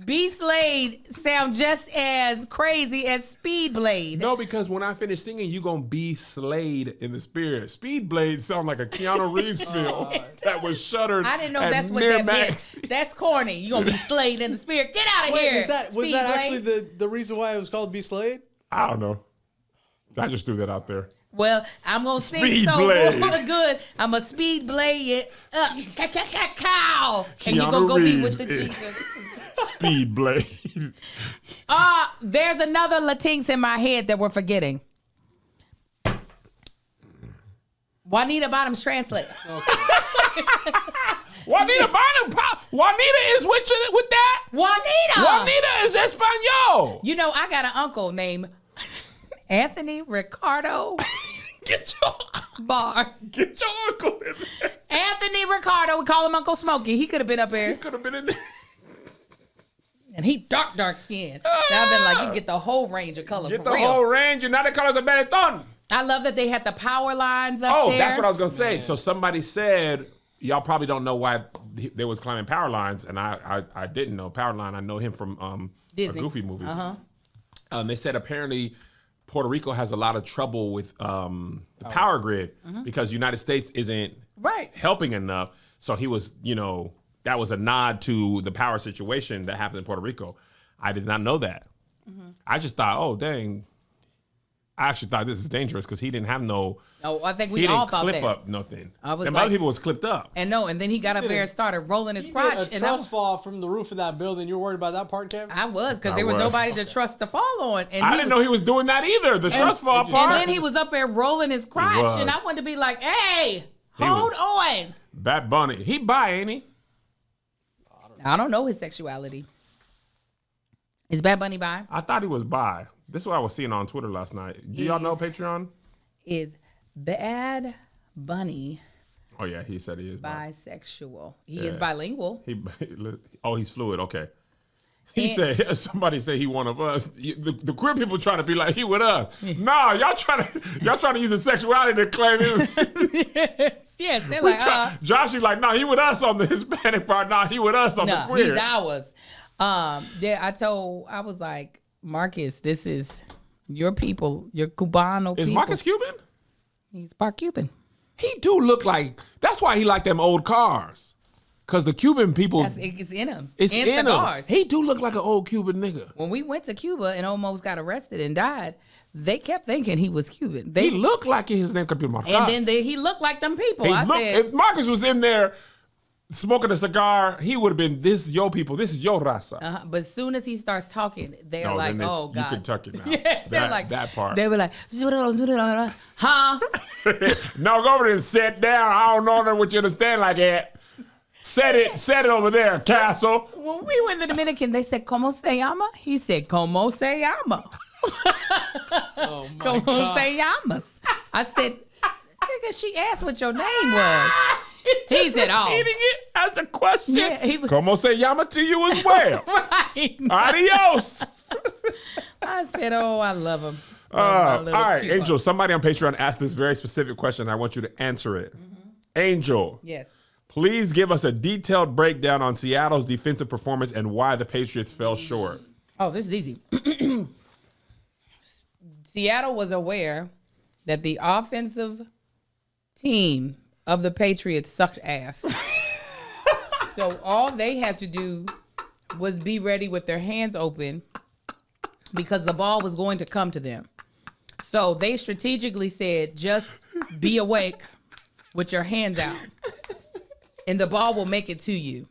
B Slade sound just as crazy as Speed Blade. No, because when I finish singing, you gonna be slayed in the spirit. Speed Blade sound like a Keanu Reeves film that was shuttered. I didn't know at that's what Miramax. that meant. That's corny. You gonna be slayed in the spirit. Get out of here. Was that Speed actually Blade. the reason why it was called Be Slayed? I don't know. I just threw that out there. Well, I'm gonna sing Speed so Blade. good. I'm a speed blade it up. Cow. And you gonna Keanu go be Reeves with the is Jesus. Speed Blade. There's another Latinx in my head that we're forgetting. Juanita Bottoms translate. Juanita Bottom. Juanita is with that. Juanita is Espanol. You know, I got an uncle named Anthony Ricardo Get your uncle in there. Anthony Ricardo. We call him Uncle Smokey. He could have been up here. He could have been in there. And he dark skin. Now I've been like, you get the whole range of color. Get for the real. whole range. You're not the colors of Benetton. I love that they had the power lines up there. Oh, that's what I was gonna say. So somebody said, y'all probably don't know why they was climbing power lines, and I didn't know power line. I know him from a Disney. Goofy movie. They said apparently Puerto Rico has a lot of trouble with the power grid because United States isn't Right. helping enough. So he was, that was a nod to the power situation that happens in Puerto Rico. I did not know that. I just thought, oh dang. I actually thought this is dangerous because he didn't have no. Oh, I think He we all didn't thought clip that. up nothing. I was and like- other people was clipped up. And then he got up there and started rolling his He crotch. did a And truss fall from the roof of that building. You're worried about that part, Kevin? I was, because I there was was. nobody to trust to fall on. And I he didn't was- know he was doing that either. The trust fall And part. then he was up there rolling his crotch, was. and I wanted to be like, "Hey, He hold was- on." Bad Bunny. He bi, ain't he? I don't know his sexuality. Is Bad Bunny bi? I thought he was bi. This is what I was seeing on Twitter last night. Do y'all know Patreon? Is Bad Bunny Oh yeah, he said he is bi. bisexual? He is bilingual. He's fluid. Okay. He said, somebody said he one of us. The queer people trying to be like, he with us. Nah, y'all trying to use his sexuality to claim him. Yes, they're like, Josh is like, nah, he with us on the Hispanic part. Nah, he with us on the queer. He's ours. I was like, Marcus, this is your people, your Cubano people. Is Marcus Cuban? He's part Cuban. He do look like, that's why he like them old cars. Because the Cuban people. It's in him. It's in cigars. him. He do look like an old Cuban nigga. When we went to Cuba and almost got arrested and died, they kept thinking he was Cuban. He looked like his name could be Marcus. And then he looked like them people. If Marcus was in there smoking a cigar, he would have been, this is your people, this is your raza. But as soon as he starts talking, they're like, oh, God. You Kentucky now. Yes, they're like, that part. They were like, huh? No, go over there and sit down. I don't know what you understand like that. Set it over there, Castle. When we were in the Dominican, they said, ¿Cómo se llama? He said, ¿Cómo se llama? Oh my ¿Cómo God. se llamas? I said, nigga, she asked what your name was. He said, oh. Eating it as a question. Yeah, he was, Como se llama to you as well. right. Adios. I said, oh, I love him. All right, Angel, somebody on Patreon asked this very specific question. I want you to answer it. Angel. Yes. Please give us a detailed breakdown on Seattle's defensive performance and why the Patriots fell short. Oh, this is easy. Seattle was aware that the offensive team of the Patriots sucked ass. So all they had to do was be ready with their hands open because the ball was going to come to them. So they strategically said, just be awake with your hands out. And the ball will make it to you.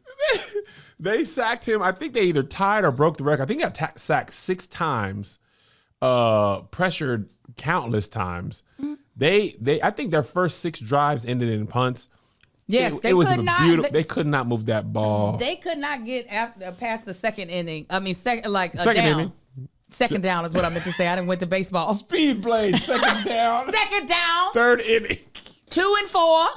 They sacked him. I think they either tied or broke the record. I think he got sacked 6 times, pressured countless times. I think their first 6 drives ended in punts. Yes, It was beautiful. They could not move that ball. They could not get past the second inning. I mean, second Second down. inning. Second down is what I meant to say. I didn't went to baseball. Speed blade, second down. Second down. Third inning. 2 and 4.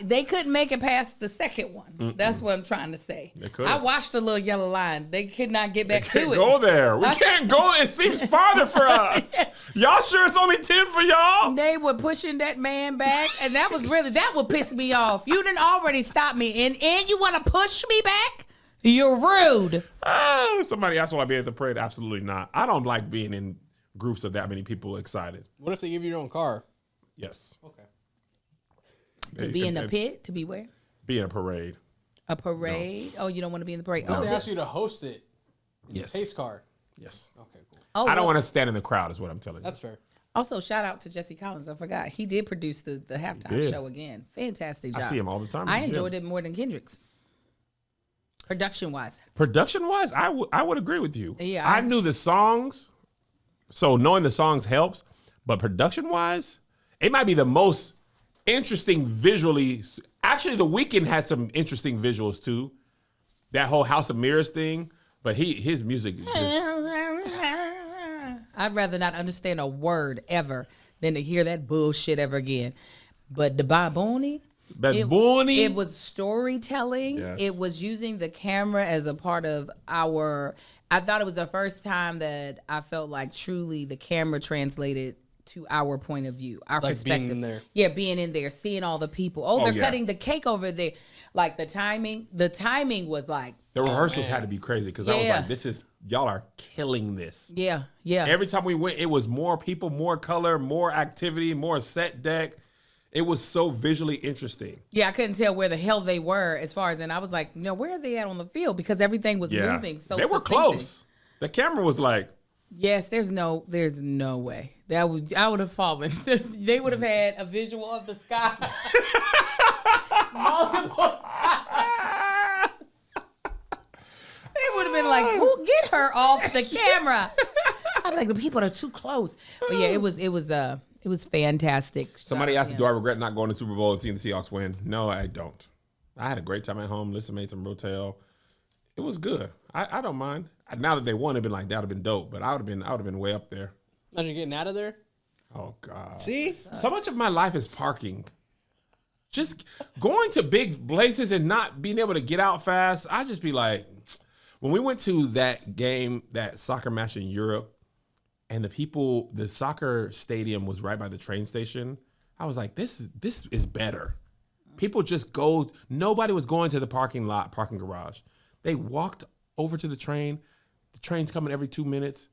They couldn't make it past the second one. That's what I'm trying to say. I watched the little yellow line. They could not get back to it. Go there. We can't go. It seems farther for us. Y'all sure it's only 10 for y'all? They were pushing that man back, and that would piss me off. You didn't already stop me, and you want to push me back? You're rude. Somebody asked, will I be at the parade? Absolutely not. I don't like being in groups of that many people excited. What if they give you your own car? Yes. Okay. To be in the pit? To be where? Be in a parade. A parade? No. Oh, you don't want to be in the parade? No. Oh, they ask you to host it. Yes. Pace car. Yes. Okay, cool. Oh, I don't want to stand in the crowd is what I'm telling you. That's fair. Also, shout out to Jesse Collins. I forgot. He did produce the halftime show again. Fantastic job. I see him all the time. I enjoyed it more than Kendrick's. Production-wise. Production-wise, I would agree with you. Yeah. I knew the songs, so knowing the songs helps. But production-wise, it might be the most interesting visually. Actually, The Weeknd had some interesting visuals too. That whole House of Mirrors thing. But his music is just... I'd rather not understand a word ever than to hear that bullshit ever again. But the Baboni, it was storytelling. Yes. It was using the camera as a part of I thought it was the first time that I felt like truly the camera translated to our point of view, our perspective. Being in there. Yeah, being in there, seeing all the people. They're cutting the cake over there. Like the timing was like. The rehearsals had to be crazy because I was like, y'all are killing this. Yeah, yeah. Every time we went, it was more people, more color, more activity, more set deck. It was so visually interesting. Yeah, I couldn't tell where the hell they were as far as, and I was like, where are they at on the field? Because everything was moving so they were close. The camera was like. Yes, there's no way. I would have fallen. They would have had a visual of the sky multiple times. They would have been like, "Who get her off the camera?" I'm like, the people are too close. But yeah, it was fantastic. Somebody asked, do I regret not going to Super Bowl and seeing the Seahawks win? No, I don't. I had a great time at home. Lisa made some rotel. It was good. I don't mind. Now that they won, it'd been like, that would have been dope. But I would have been way up there. Imagine getting out of there. Oh God. See? So much of my life is parking. Just going to big places and not being able to get out fast. I just be like, When we went to that game, that soccer match in Europe, and the soccer stadium was right by the train station, I was like, this is better. People just go. Nobody was going to the parking garage. They walked over to the train. The train's coming every 2 minutes.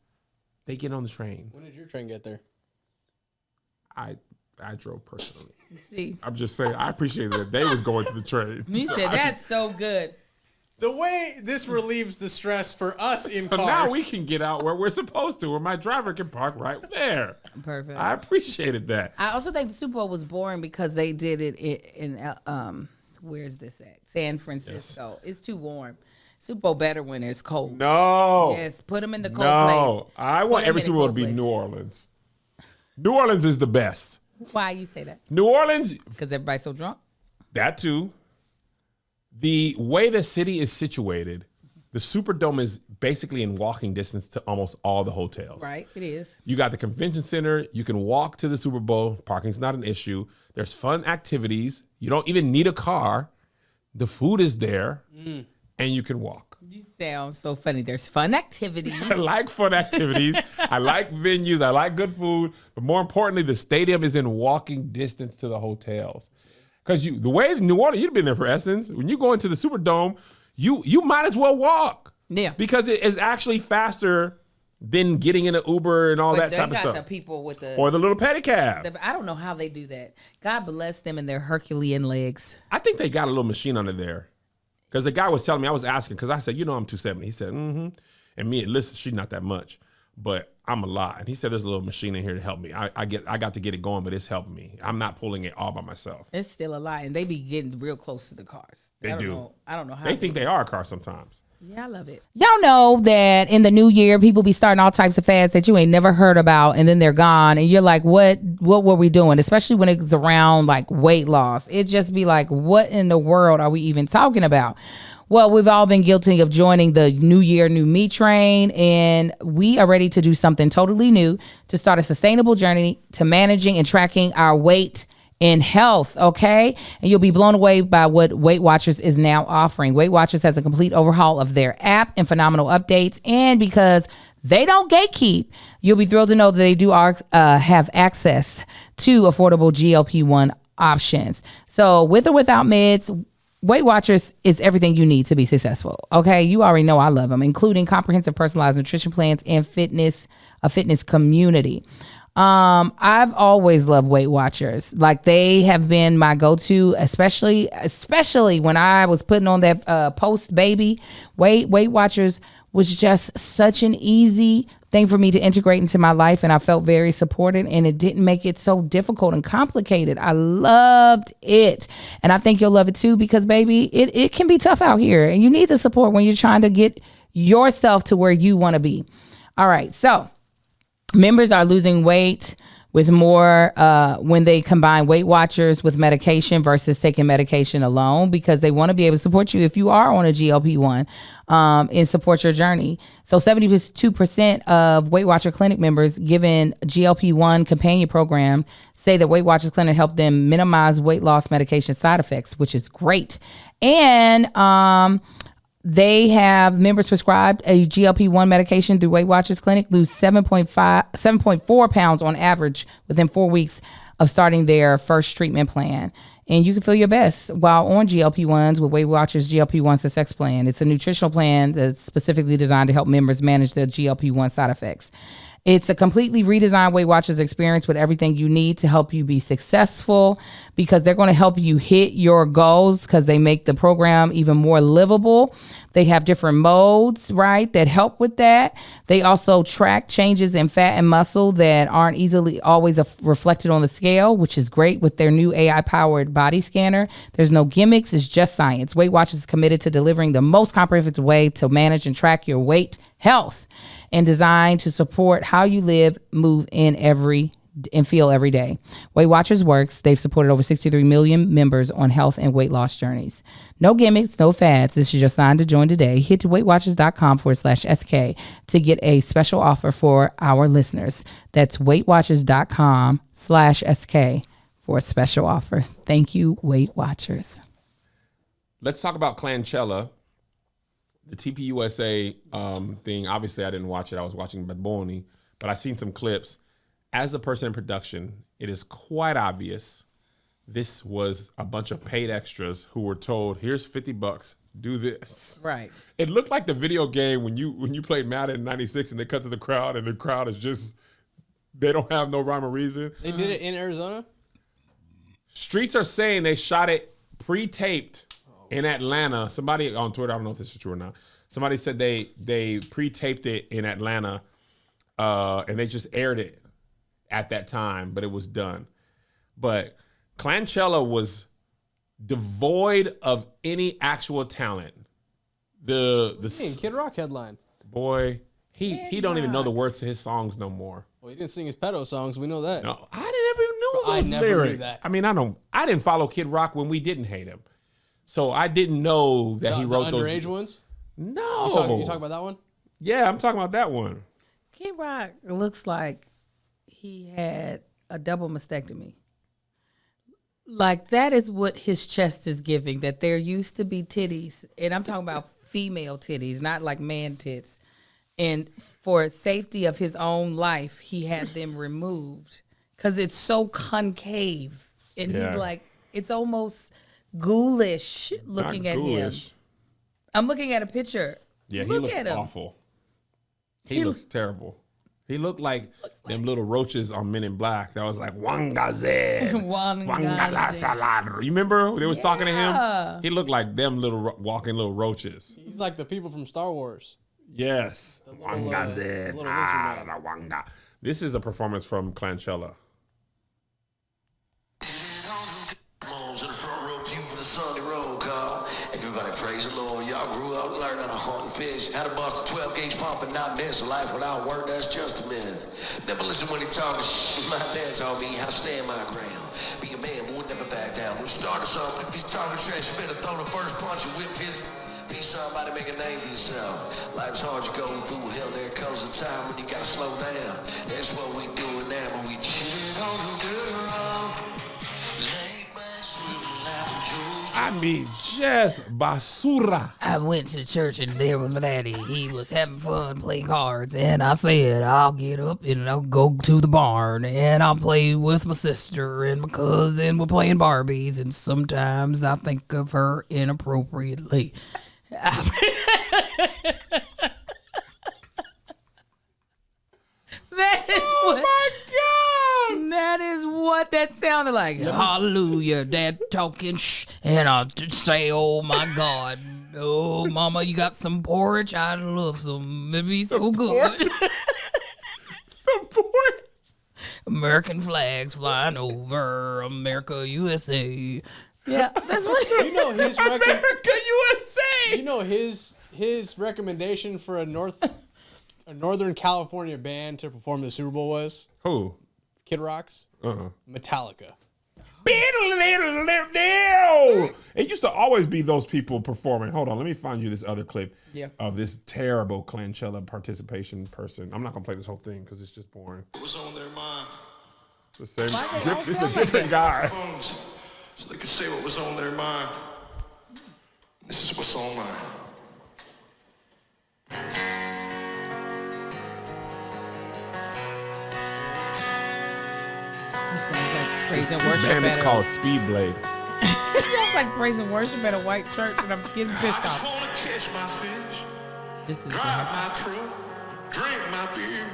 They get on the train. When did your train get there? I drove personally. See, I'm just saying, I appreciated that they was going to the train. you said that's so good. The way this relieves the stress for us in So cars. now we can get out where we're supposed to, where my driver can park right there. Perfect. I appreciated that. I also think the Super Bowl was boring because they did it in where's this at? San Francisco. It's too warm. Super Bowl better when it's cold. No. Yes, put them in the cold No. place. I Put want 'em every in a Super Bowl to cold be place. New Orleans. New Orleans is the best. Why you say that? New Orleans, Because everybody's so drunk? that too. The way the city is situated, the Superdome is basically in walking distance to almost all the hotels. Right, it is. You got the convention center. You can walk to the Super Bowl. Parking's not an issue. There's fun activities. You don't even need a car. The food is there, and you can walk. You sound so funny. There's fun activities. I like fun activities. I like venues. I like good food. But more importantly, the stadium is in walking distance to the hotels. Because the way New Orleans, you've been there for Essence. When you go into the Superdome, you might as well walk. Yeah. Because it is actually faster than getting in an Uber and all But that they type of got stuff. the people with the, Or the little pedicab. I don't know how they do that. God bless them and their Herculean legs. I think they got a little machine under there. Because the guy was telling me, I was asking, because I said, I'm 270. He said, mm-hmm. And me and Lisa, she's not that much, but I'm a lot. And he said, there's a little machine in here to help me. I got to get it going, but it's helping me. I'm not pulling it all by myself. It's still a lie, and they be getting real close to the cars. They do. I don't know how They think they are a car sometimes. Yeah, I love it. Y'all know that in the new year, people be starting all types of fads that you ain't never heard about, and then they're gone, and you're like, what were we doing? Especially when it's around like weight loss. It just be like, what in the world are we even talking about? Well, we've all been guilty of joining the New Year, New Me train, and we are ready to do something totally new to start a sustainable journey to managing and tracking our weight in health, okay? And you'll be blown away by what Weight Watchers is now offering. Weight Watchers has a complete overhaul of their app and phenomenal updates, and because they don't gatekeep, you'll be thrilled to know that they do have access to affordable GLP-1 options. So with or without meds, Weight Watchers is everything you need to be successful. Okay, you already know I love them, including comprehensive personalized nutrition plans and a fitness community. I've always loved Weight Watchers. Like, they have been my go-to, especially when I was putting on that post baby. Weight Watchers was just such an easy thing for me to integrate into my life, and I felt very supported, and it didn't make it so difficult and complicated. I loved it, and I think you'll love it too, because baby, it can be tough out here, and you need the support when you're trying to get yourself to where you want to be. All right, so members are losing weight with more when they combine Weight Watchers with medication versus taking medication alone, because they want to be able to support you if you are on a GLP-1 and support your journey. So 72% of Weight Watcher Clinic members given GLP-1 companion program say that Weight Watchers Clinic helped them minimize weight loss medication side effects, which is great. And they have members prescribed a GLP-1 medication through Weight Watchers Clinic lose 7.4 pounds on average within 4 weeks of starting their first treatment plan. And you can feel your best while on GLP-1s with Weight Watchers GLP-1 Success Plan. It's a nutritional plan that's specifically designed to help members manage their GLP-1 side effects. It's a completely redesigned Weight Watchers experience with everything you need to help you be successful, because they're going to help you hit your goals, because they make the program even more livable. They have different modes, right, that help with that. They also track changes in fat and muscle that aren't easily always reflected on the scale, which is great with their new AI-powered body scanner. There's no gimmicks. It's just science. Weight Watchers is committed to delivering the most comprehensive way to manage and track your weight health, and designed to support how you live, move, and feel every day. Weight Watchers works. They've supported over 63 million members on health and weight loss journeys. No gimmicks, no fads. This is your sign to join today. Hit to weightwatchers.com/SK to get a special offer for our listeners. That's weightwatchers.com/SK for a special offer. Thank you, Weight Watchers. Let's talk about KlanChella. the TPUSA thing, obviously I didn't watch it. I was watching Bad Bunny, but I seen some clips. As a person in production, it is quite obvious this was a bunch of paid extras who were told, here's $50, do this. Right. It looked like the video game when you played Madden in 96 and they cut to the crowd and the crowd is just, they don't have no rhyme or reason. They did it in Arizona? Streets are saying they shot it pre-taped in Atlanta. Somebody on Twitter, I don't know if this is true or not. Somebody said they pre-taped it in Atlanta and they just aired it at that time, but it was done. But KlanChella was devoid of any actual talent. Kid Rock headline. Boy, he don't even know the words to his songs no more. Well, he didn't sing his pedo songs. We know that. No, I didn't even know those I never lyrics. knew that. I mean, I didn't follow Kid Rock when we didn't hate him, so I didn't know that he wrote the those underage ones. No, You talk about that one? Yeah, I'm talking about that one. Kid Rock looks like he had a double mastectomy. Like that is what his chest is giving, that there used to be titties. And I'm talking about female titties, not like man tits. And for safety of his own life, he had them removed because it's so concave. And he's like, it's almost ghoulish looking at him. I'm looking at a picture. Yeah, Look he looks at him. awful. He looks terrible. He looked like them little roaches on Men in Black. That was like Wangazed. Wangalasalad. You remember they was talking to him? He looked like them little walking little roaches. He's like the people from Star Wars. Yes. Wangazed. Wanga. This is a performance from KlanChella. Everybody praise the Lord. Y'all grew up learning how to hunt and fish. Had to bust a 12-gauge pump and not miss. A life without work, that's just a myth. Never listen when he talking shit. My dad taught me how to stand my ground. Be a man, but would never back down. We'll start us off. If he's talking trash, you better throw the first punch and whip his. Be somebody, make a name for yourself. Life's hard, you go through hell. There comes a time when you gotta slow down. That's what we doing now, but we chillin' on the good road. Laid back, swimming, laughing, jewels. I mean, just basura. I went to church and there was my daddy. He was having fun playing cards. And I said, I'll get up and I'll go to the barn and I'll play with my sister and my cousin. We're playing Barbies. And sometimes I think of her inappropriately. That is what. My God. That is what that sounded like. Hallelujah, Dad talking and I'll say, oh my God, oh Mama, you got some porridge? I'd love some. It'd be so good. Some porridge. American flags flying over America, USA. Yeah, that's what. You know his America, USA. You know his recommendation for a Northern California band to perform the Super Bowl was Who? Kid Rock's Metallica. It used to always be those people performing. Hold on, let me find you this other clip of this terrible KlanChella participation person. I'm not gonna play this whole thing because it's just boring. What's on their mind? It's the same. This is a different guy. Phones, so they could say what was on their mind. This is what's on mine. Sounds like praise and worship. This band is called Speedblade. It sounds like praise and worship at a white church, and I'm getting pissed I just off. wanna catch my fish, This is drive my truck, drink my beer.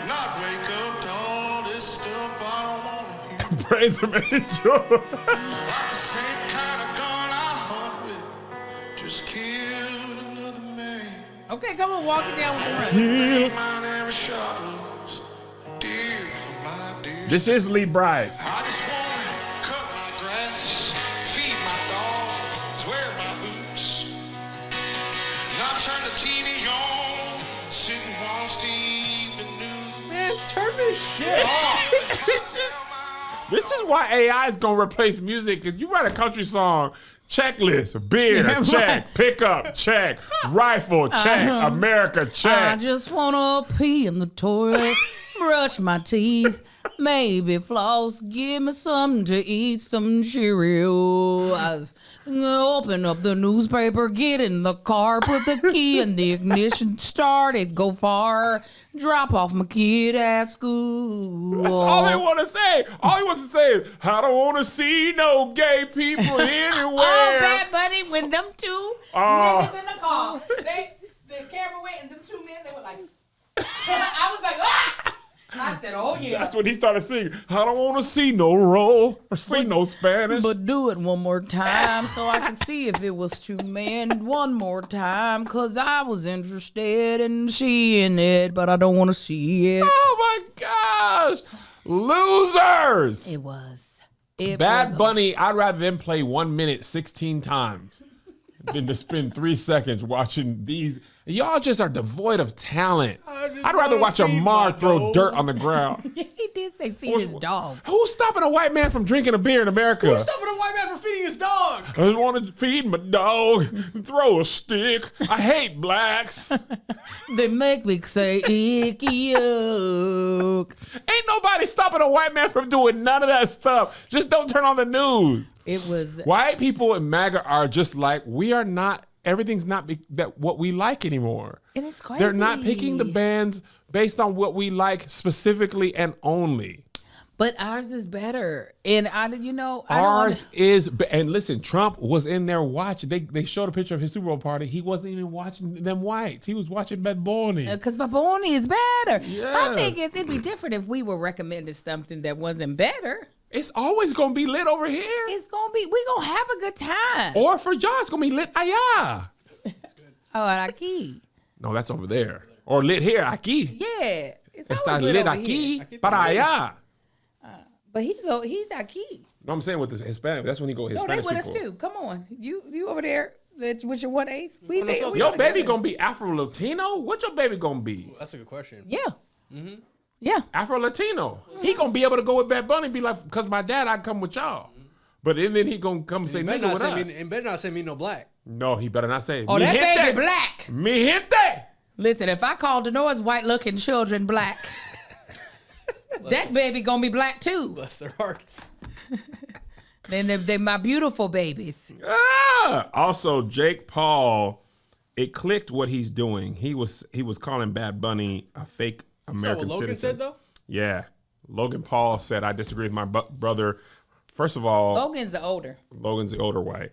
Not wake up to all this stuff I don't wanna hear. Praise him and enjoy. Like the same kind of gun I hunt with, just killed another man. okay. Come on, walk it down with the run. Mine every shot was dear for my dear. This is Lee Bryce. I just wanna cut my grass, feed my dogs, wear my boots, not turn the TV on, sit and watch the evening news. Man, turn this shit off. This is why AI is gonna replace music. Cause you write a country song, checklist, beer, Yeah, check, right. pickup, check, rifle, check, America, I check. just wanna pee in the toilet, brush my teeth, Maybe floss, give me something to eat, some Cheerios. I was open up the newspaper, get in the car, put the key in the ignition, start it, go far, drop off my kid at school. That's all they want to say. All he wants to say is, I don't want to see no gay people anywhere. Oh, Bad Bunny, when them two niggas in the car, the camera went and them two men, they were like, I was like, ah! I said, oh yeah. That's when he started singing, I don't want to see no roll or see no Spanish. But do it one more time so I can see if it was two men. One more time, because I was interested in seeing it, but I don't want to see it. Oh my gosh. Losers. It was. Bad Bunny, I'd rather them play 1 minute 16 times than to spend 3 seconds watching these. Y'all just are devoid of talent. I'd rather watch Amar throw dirt on the ground. He did say feed his dog. Who's stopping a white man from drinking a beer in America? Who's stopping a white man from feeding his dog? I just want to feed my dog, throw a stick. I hate blacks. They make me say icky yuck. Ain't nobody stopping a white man from doing none of that stuff. Just don't turn on the news. It was. White people in MAGA are just like, we are not, everything's not that what we like anymore. And it's crazy. They're not picking the bands based on what we like specifically and only. But ours is better. And Ours is, and listen, Trump was in there watching. They showed a picture of his Super Bowl party. He wasn't even watching them whites. He was watching Bad Bunny. Because Bad Bunny is better. Yeah. I think it'd be different if we were recommending something that wasn't better. It's always gonna be lit over here. It's gonna be. We gonna have a good time. Or for y'all, it's gonna be lit allá. Oh, aquí. No, that's over there. Or lit here, aquí. Yeah, it's Está always lit lit over aquí here. para allá. But he's aquí. No, I'm saying with the Hispanic. That's when he go with No, they Hispanic with people. us too. Come on, you over there with your 1/8. We there. Your baby gonna be Afro Latino? What your baby gonna be? That's a good question. Yeah. Yeah. Afro Latino. He gonna be able to go with Bad Bunny and be like, cause my dad, I come with y'all. But then he gonna come and say nigga with us. And better not say me no black. No, he better not say. Oh, Mi that gente. baby black. Mi gente. Listen, if I called the noise white looking children black, that baby gonna be black too. Bless their hearts. Then they're my beautiful babies. Also, Jake Paul, it clicked what he's doing. He was calling Bad Bunny a fake American what Logan citizen. said though? Yeah. Logan Paul said, I disagree with my brother. First of all, Logan's the older. Logan's the older white.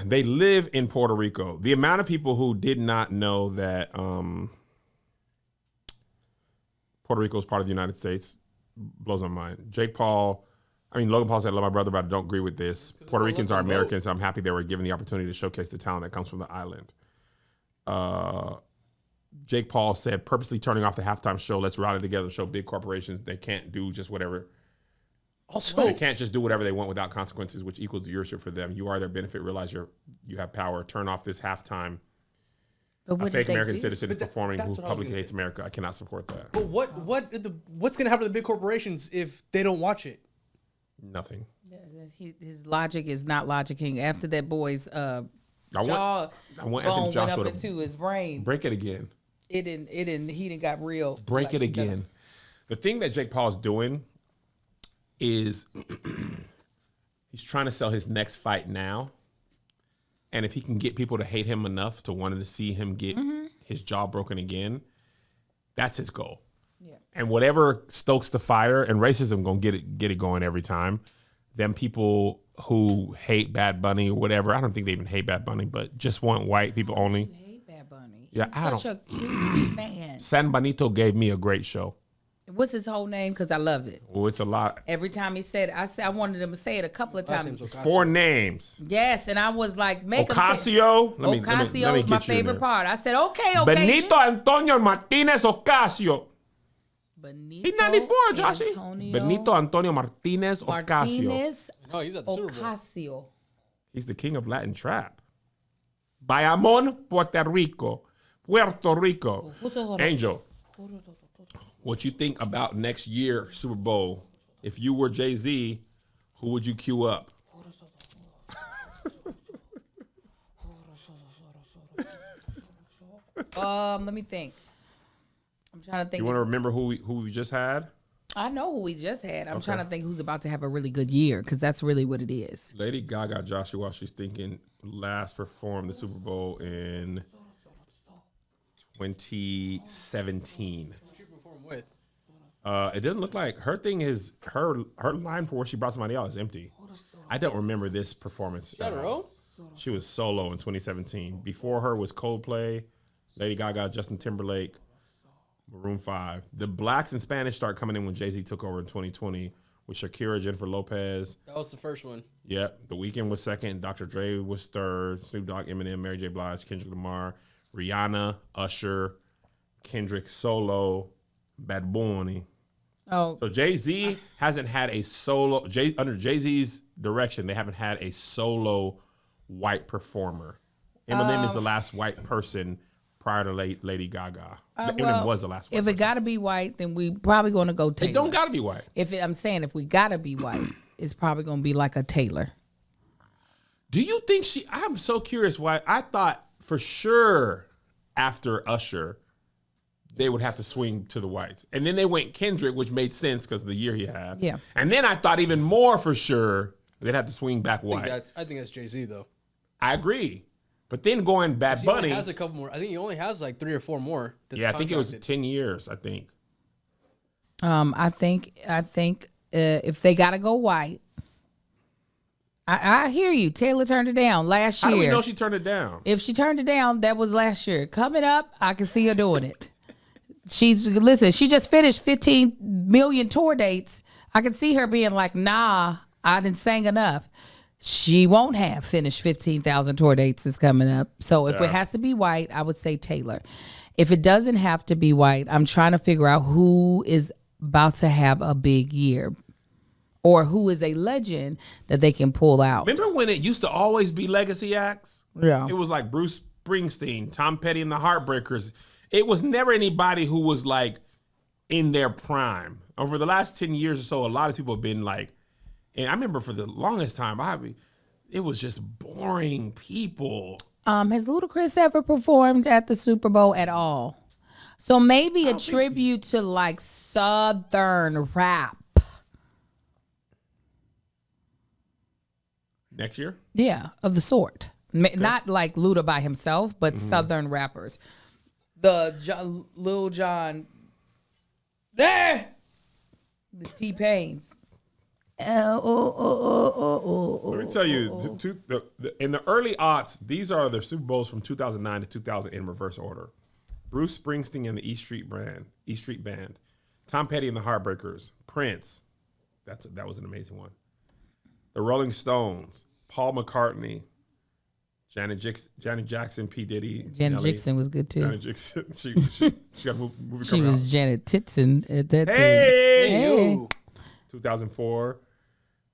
They live in Puerto Rico. The amount of people who did not know that Puerto Rico is part of the United States blows my mind. Logan Paul said, I love my brother, but I don't agree with this. Puerto Ricans are Americans. So I'm happy they were given the opportunity to showcase the talent that comes from the island. Jake Paul said, purposely turning off the halftime show, let's rally together and show big corporations they can't do just whatever. Also, They can't just do whatever they want without consequences, which equals viewership for them. You are their benefit. Realize you have power. Turn off this halftime. But what A fake did they American do? citizen is performing that's who what I was publicly gonna hates America. I cannot support that. but what's gonna happen to the big corporations if they don't watch it? Nothing. His logic is not logicking. After that boy's I jaw want bone Anthony went Joshua up to into his brain. break it again. He didn't got real. Break like, it again. The thing that Jake Paul's doing is he's trying to sell his next fight now. And if he can get people to hate him enough to want to see him get his jaw broken again, that's his goal. Yeah. And whatever stokes the fire, and racism gonna get it going every time. Them people who hate Bad Bunny or whatever, I don't think they even hate Bad Bunny, but just want white people only. You hate Bad Bunny. Yeah, He's I such a cute man. San Benito gave me a great show. What's his whole name? Because I love it. Well, it's a lot. Every time he said it, I wanted him to say it a couple of times. 4 names. Yes, and I was like, make him say Ocasio. Let me Ocasio get is my you in favorite there. part. I said, okay. Benito Antonio Martinez Ocasio. Benito He's 94, Joshy. Antonio Benito Antonio Martinez Ocasio. Martinez No, he's at the Super Bowl. Ocasio. He's the king of Latin trap. Bayamon, Puerto Rico. Puerto Rico. Angel, what you think about next year Super Bowl? If you were Jay-Z, who would you cue up? Let me think. I'm trying to think. You want to remember who we just had? I know who we just had. I'm trying to think who's about to have a really good year because that's really what it is. Lady Gaga, Joshua, she's thinking last performed the Super Bowl in 2017. What you perform with? It doesn't look like her thing is her line for where she brought somebody out is empty. I don't remember this performance. She had her own? She was solo in 2017. Before her was Coldplay, Lady Gaga, Justin Timberlake, Maroon 5. The blacks and Spanish start coming in when Jay-Z took over in 2020 with Shakira, Jennifer Lopez. That was the first one. Yep. The Weeknd was second. Dr. Dre was third. Snoop Dogg, Eminem, Mary J. Blige, Kendrick Lamar, Rihanna, Usher, Kendrick Solo, Bad Bunny. Oh, So Jay-Z hasn't had a solo, under Jay-Z's direction, they haven't had a solo white performer. Eminem is the last white person prior to Lady Gaga. Eminem was the last white if it person. got to be white, then we probably going to go Taylor. It don't got to be white. I'm saying if we got to be white, it's probably going to be like a Taylor. Do you think I'm so curious why I thought for sure after Usher, they would have to swing to the whites. And then they went Kendrick, which made sense because of the year he had. Yeah. And then I thought even more for sure they'd have to swing back white. I think that's Jay-Z, though. I agree. But then going Bad He Bunny. only has a couple more. I think he only has like 3 or 4 more. That's Yeah, I think it was contracted. 10 years, I think. I think if they got to go white, I hear you. Taylor turned it down last year. How do we know she turned it down? If she turned it down, that was last year. Coming up, I can see her doing it. She just finished 15 million tour dates. I can see her being like, nah, I didn't sing enough. She won't have finished 15,000 tour dates is coming up. So if it has to be white, I would say Taylor. If it doesn't have to be white, I'm trying to figure out who is about to have a big year or who is a legend that they can pull out. Remember when it used to always be legacy acts? Yeah. It was like Bruce Springsteen, Tom Petty and the Heartbreakers. It was never anybody who was like in their prime. Over the last 10 years or so, a lot of people have been like, and I remember for the longest time, it was just boring people. Has Ludacris ever performed at the Super Bowl at all? So maybe a tribute to like Southern rap. Next year? Yeah, of the sort. Not like Luda by himself, but Southern rappers. The Lil Jon, the T-Pains. Let me tell you, in the early aughts, these are the Super Bowls from 2009 to 2000 in reverse order. Bruce Springsteen and the E Street Band, Tom Petty and the Heartbreakers, Prince, that was an amazing one. The Rolling Stones, Paul McCartney, Janet Jackson, P. Diddy, Janet Nelly. Jackson was good too. Janet Jackson, she got a movie She coming was out. Janet Titson at that thing. Hey, Hey. Yo. 2004,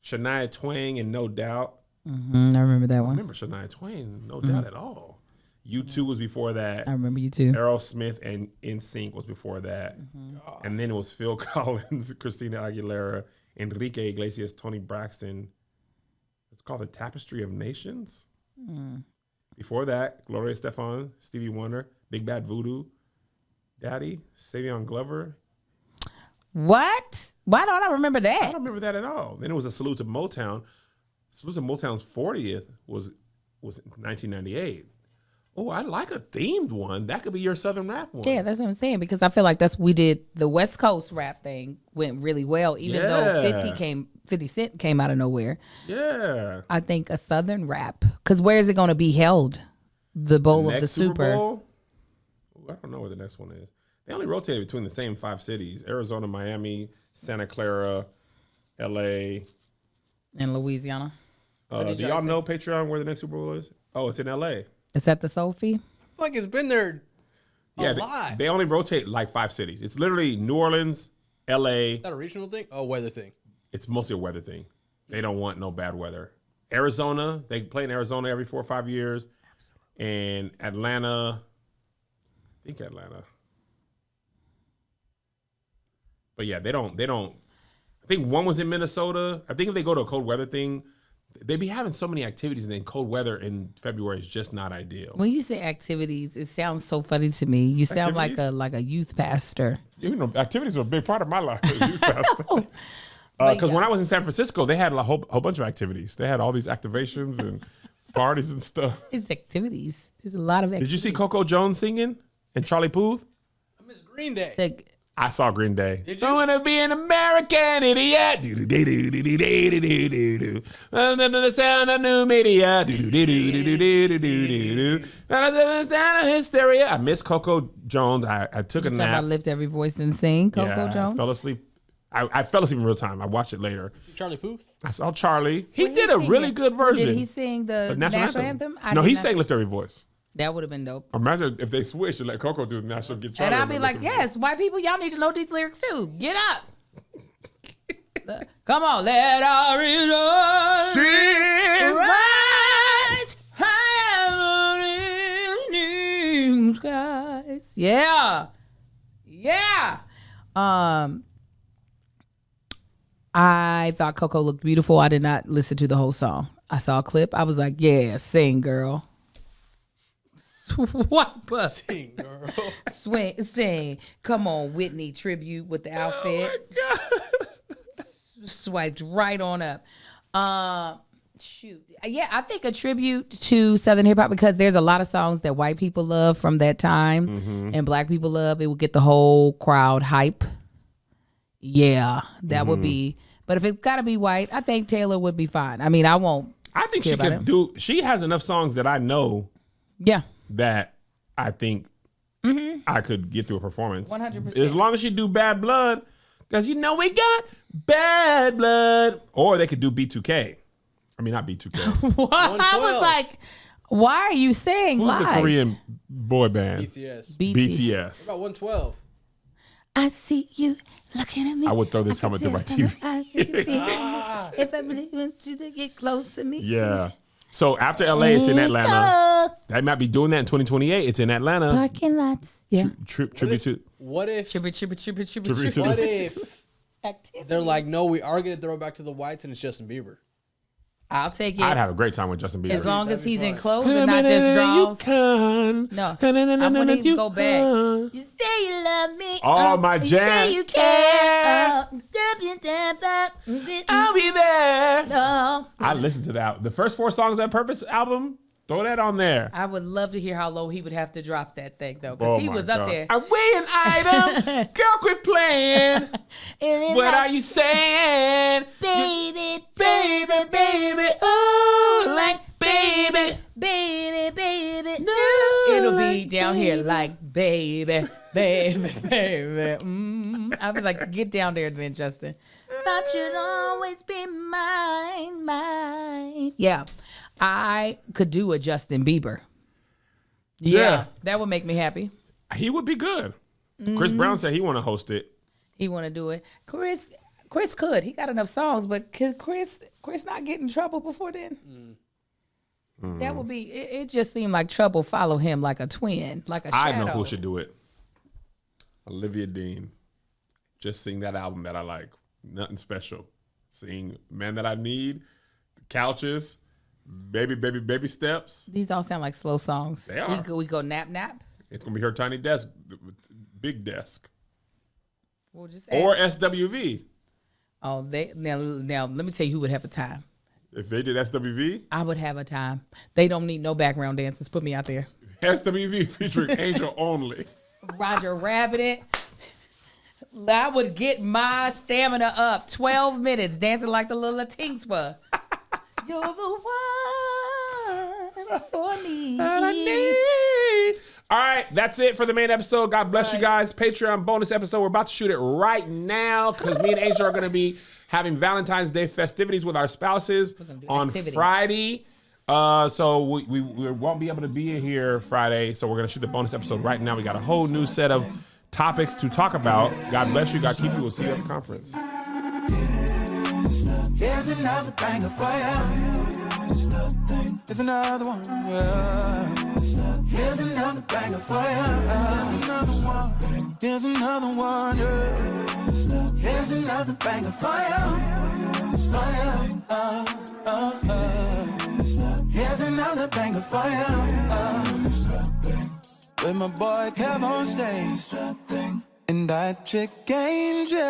Shania Twain and No Doubt. I remember that I one. remember Shania Twain, no doubt at all. U2 was before that. I remember you too. Aerosmith and NSYNC was before that. And then it was Phil Collins, Christina Aguilera, Enrique Iglesias, Tony Braxton. It's called The Tapestry of Nations. Before that, Gloria Estefan, Stevie Wonder, Big Bad Voodoo, Daddy, Savion Glover. What? Why don't I remember I that? don't remember that at all. Then it was a salute to Motown. Salute to Motown's 40th was 1998. Oh, I like a themed one. That could be your Southern rap one. Yeah, that's what I'm saying because I feel like we did the West Coast rap thing went really well, even though Yeah. 50 Cent came out of nowhere. Yeah. I think a Southern rap because where is it going to be held? The bowl of the Next Super. Bowl? Ooh, I don't know where the next one is. They only rotated between the same 5 cities: Arizona, Miami, Santa Clara, L.A. In Louisiana. did Do y'all y'all say? know Patreon where the next Super Bowl is? Oh, it's in L.A. Is that the Sophie? Like it's been there Yeah, a lot. they only rotate like 5 cities. It's literally New Orleans, L.A. Is that a regional thing? Oh, weather thing. It's mostly a weather thing. They don't want no bad weather. Arizona, they play in Arizona every 4 or 5 years. And Atlanta, I think Atlanta. But yeah, they don't. I think one was in Minnesota. I think if they go to a cold weather thing, They be having so many activities, and then cold weather in February is just not ideal. When you say activities, it sounds so funny to me. You sound like a youth pastor. You know, activities are a big part of my life as youth pastor. Because when I was in San Francisco, they had a whole bunch of activities. They had all these activations and parties and stuff. It's activities. There's a lot of activities. Did you see Coco Jones singing and Charlie Puth? I miss Green Day. I saw Green Day. Did you? I want to be an American idiot. The sound of new media. The sound of hysteria. I miss Coco Jones. I took a Talk nap. about lift every voice and sing. Coco Yeah, Jones. I fell asleep. I fell asleep in real time. I watched it later. Charlie Puth? I saw Charlie. He What did a sing really it? good version. Did he sing the national anthem? No, he sang Lift Every Voice. That would have been dope. Imagine if they switched and let Coco do the national, get Charlie. And I'd on be the like, Lift Every yes, white people, y'all need to know these lyrics too. Get up. Come on, let our rejoice rise high in the skies. Yeah. Yeah. I thought Coco looked beautiful. I did not listen to the whole song. I saw a clip. I was like, yeah, sing, girl. Swipe up. Sing, girl. Sing. Come on, Whitney tribute with the outfit. Oh my God. Swiped right on up. Shoot. Yeah, I think a tribute to Southern hip hop, because there's a lot of songs that white people love from that time and black people love. It would get the whole crowd hype. Yeah, that would be. But if it's got to be white, I think Taylor would be fine. I mean, I won't. I think care she about can it. do. She has enough songs that I know Yeah. that I think I could get through a performance. 100%. As long as she do Bad Blood, because you know we got Bad Blood. Or they could do B2K. I mean, not B2K. What? I was like, why are you saying Who's lies? the Korean boy band? BTS. BTS. About 112. I see you looking at me. I would throw this coming through my TV. If I really want you to get close to me. Yeah. So after LA, it's in Atlanta. They might be doing that in 2028. It's in Atlanta. Parking lots. Yeah. Tribute to. What if Tribute. Tribute to what this. if Activity. they're like, no, we are gonna throw it back to the whites and it's Justin Bieber? I'll take it. I'd have a great time with Justin Bieber. As long as That'd be he's in fun. clothes and not just draws. No. I wouldn't even go back. You say you love me. Oh, my You jam. say you care. I'll be there. Oh. I listened to that. The first 4 songs of that Purpose album, throw that on there. I would love to hear how low he would have to drop that thing, though, Oh because he my was God. up there. Are we an item? Girl, quit playing. What are you saying? Baby, Baby, baby, oh, like baby. baby, no. It'll be down here like baby. I'll be like, get down there then, Justin. Thought you'd always be mine. Yeah, I could do a Justin Bieber. Yeah, that would make me happy. He would be good. Chris Brown said he want to host it. He want to do it. Chris could. He got enough songs, but could Chris not get in trouble before then? That would be. It just seemed like trouble follow him like a twin, like a shadow. I know who should do it. Olivia Dean. Just sing that album that I like. Nothing special. Sing Man That I Need, The Couches, Baby Steps. These all sound like slow songs. They are. We go nap. It's gonna be her tiny desk, big desk, We'll just or SWV. now let me tell you who would have a time. If they did SWV, I would have a time. They don't need no background dancers. Put me out there. SWV featuring Angel Only. Roger Rabbit it. I would get my stamina up. 12 minutes dancing like the little Latinspa. You're the one for me. All right, that's it for the main episode. God bless you guys. Patreon bonus episode. We're about to shoot it right now because me and Angel are going to be having Valentine's Day festivities with our spouses on activities. Friday. So we won't be able to be here Friday. So we're going to shoot the bonus episode right now. We got a whole new set of topics to talk about. God bless you. God keep you. We'll see you at the conference. Here's another banger for you. Here's another one. Here's another banger for you. Here's another one. Here's another banger for you. Here's another banger for you. With my boy Kev on stage. And that chick Angel.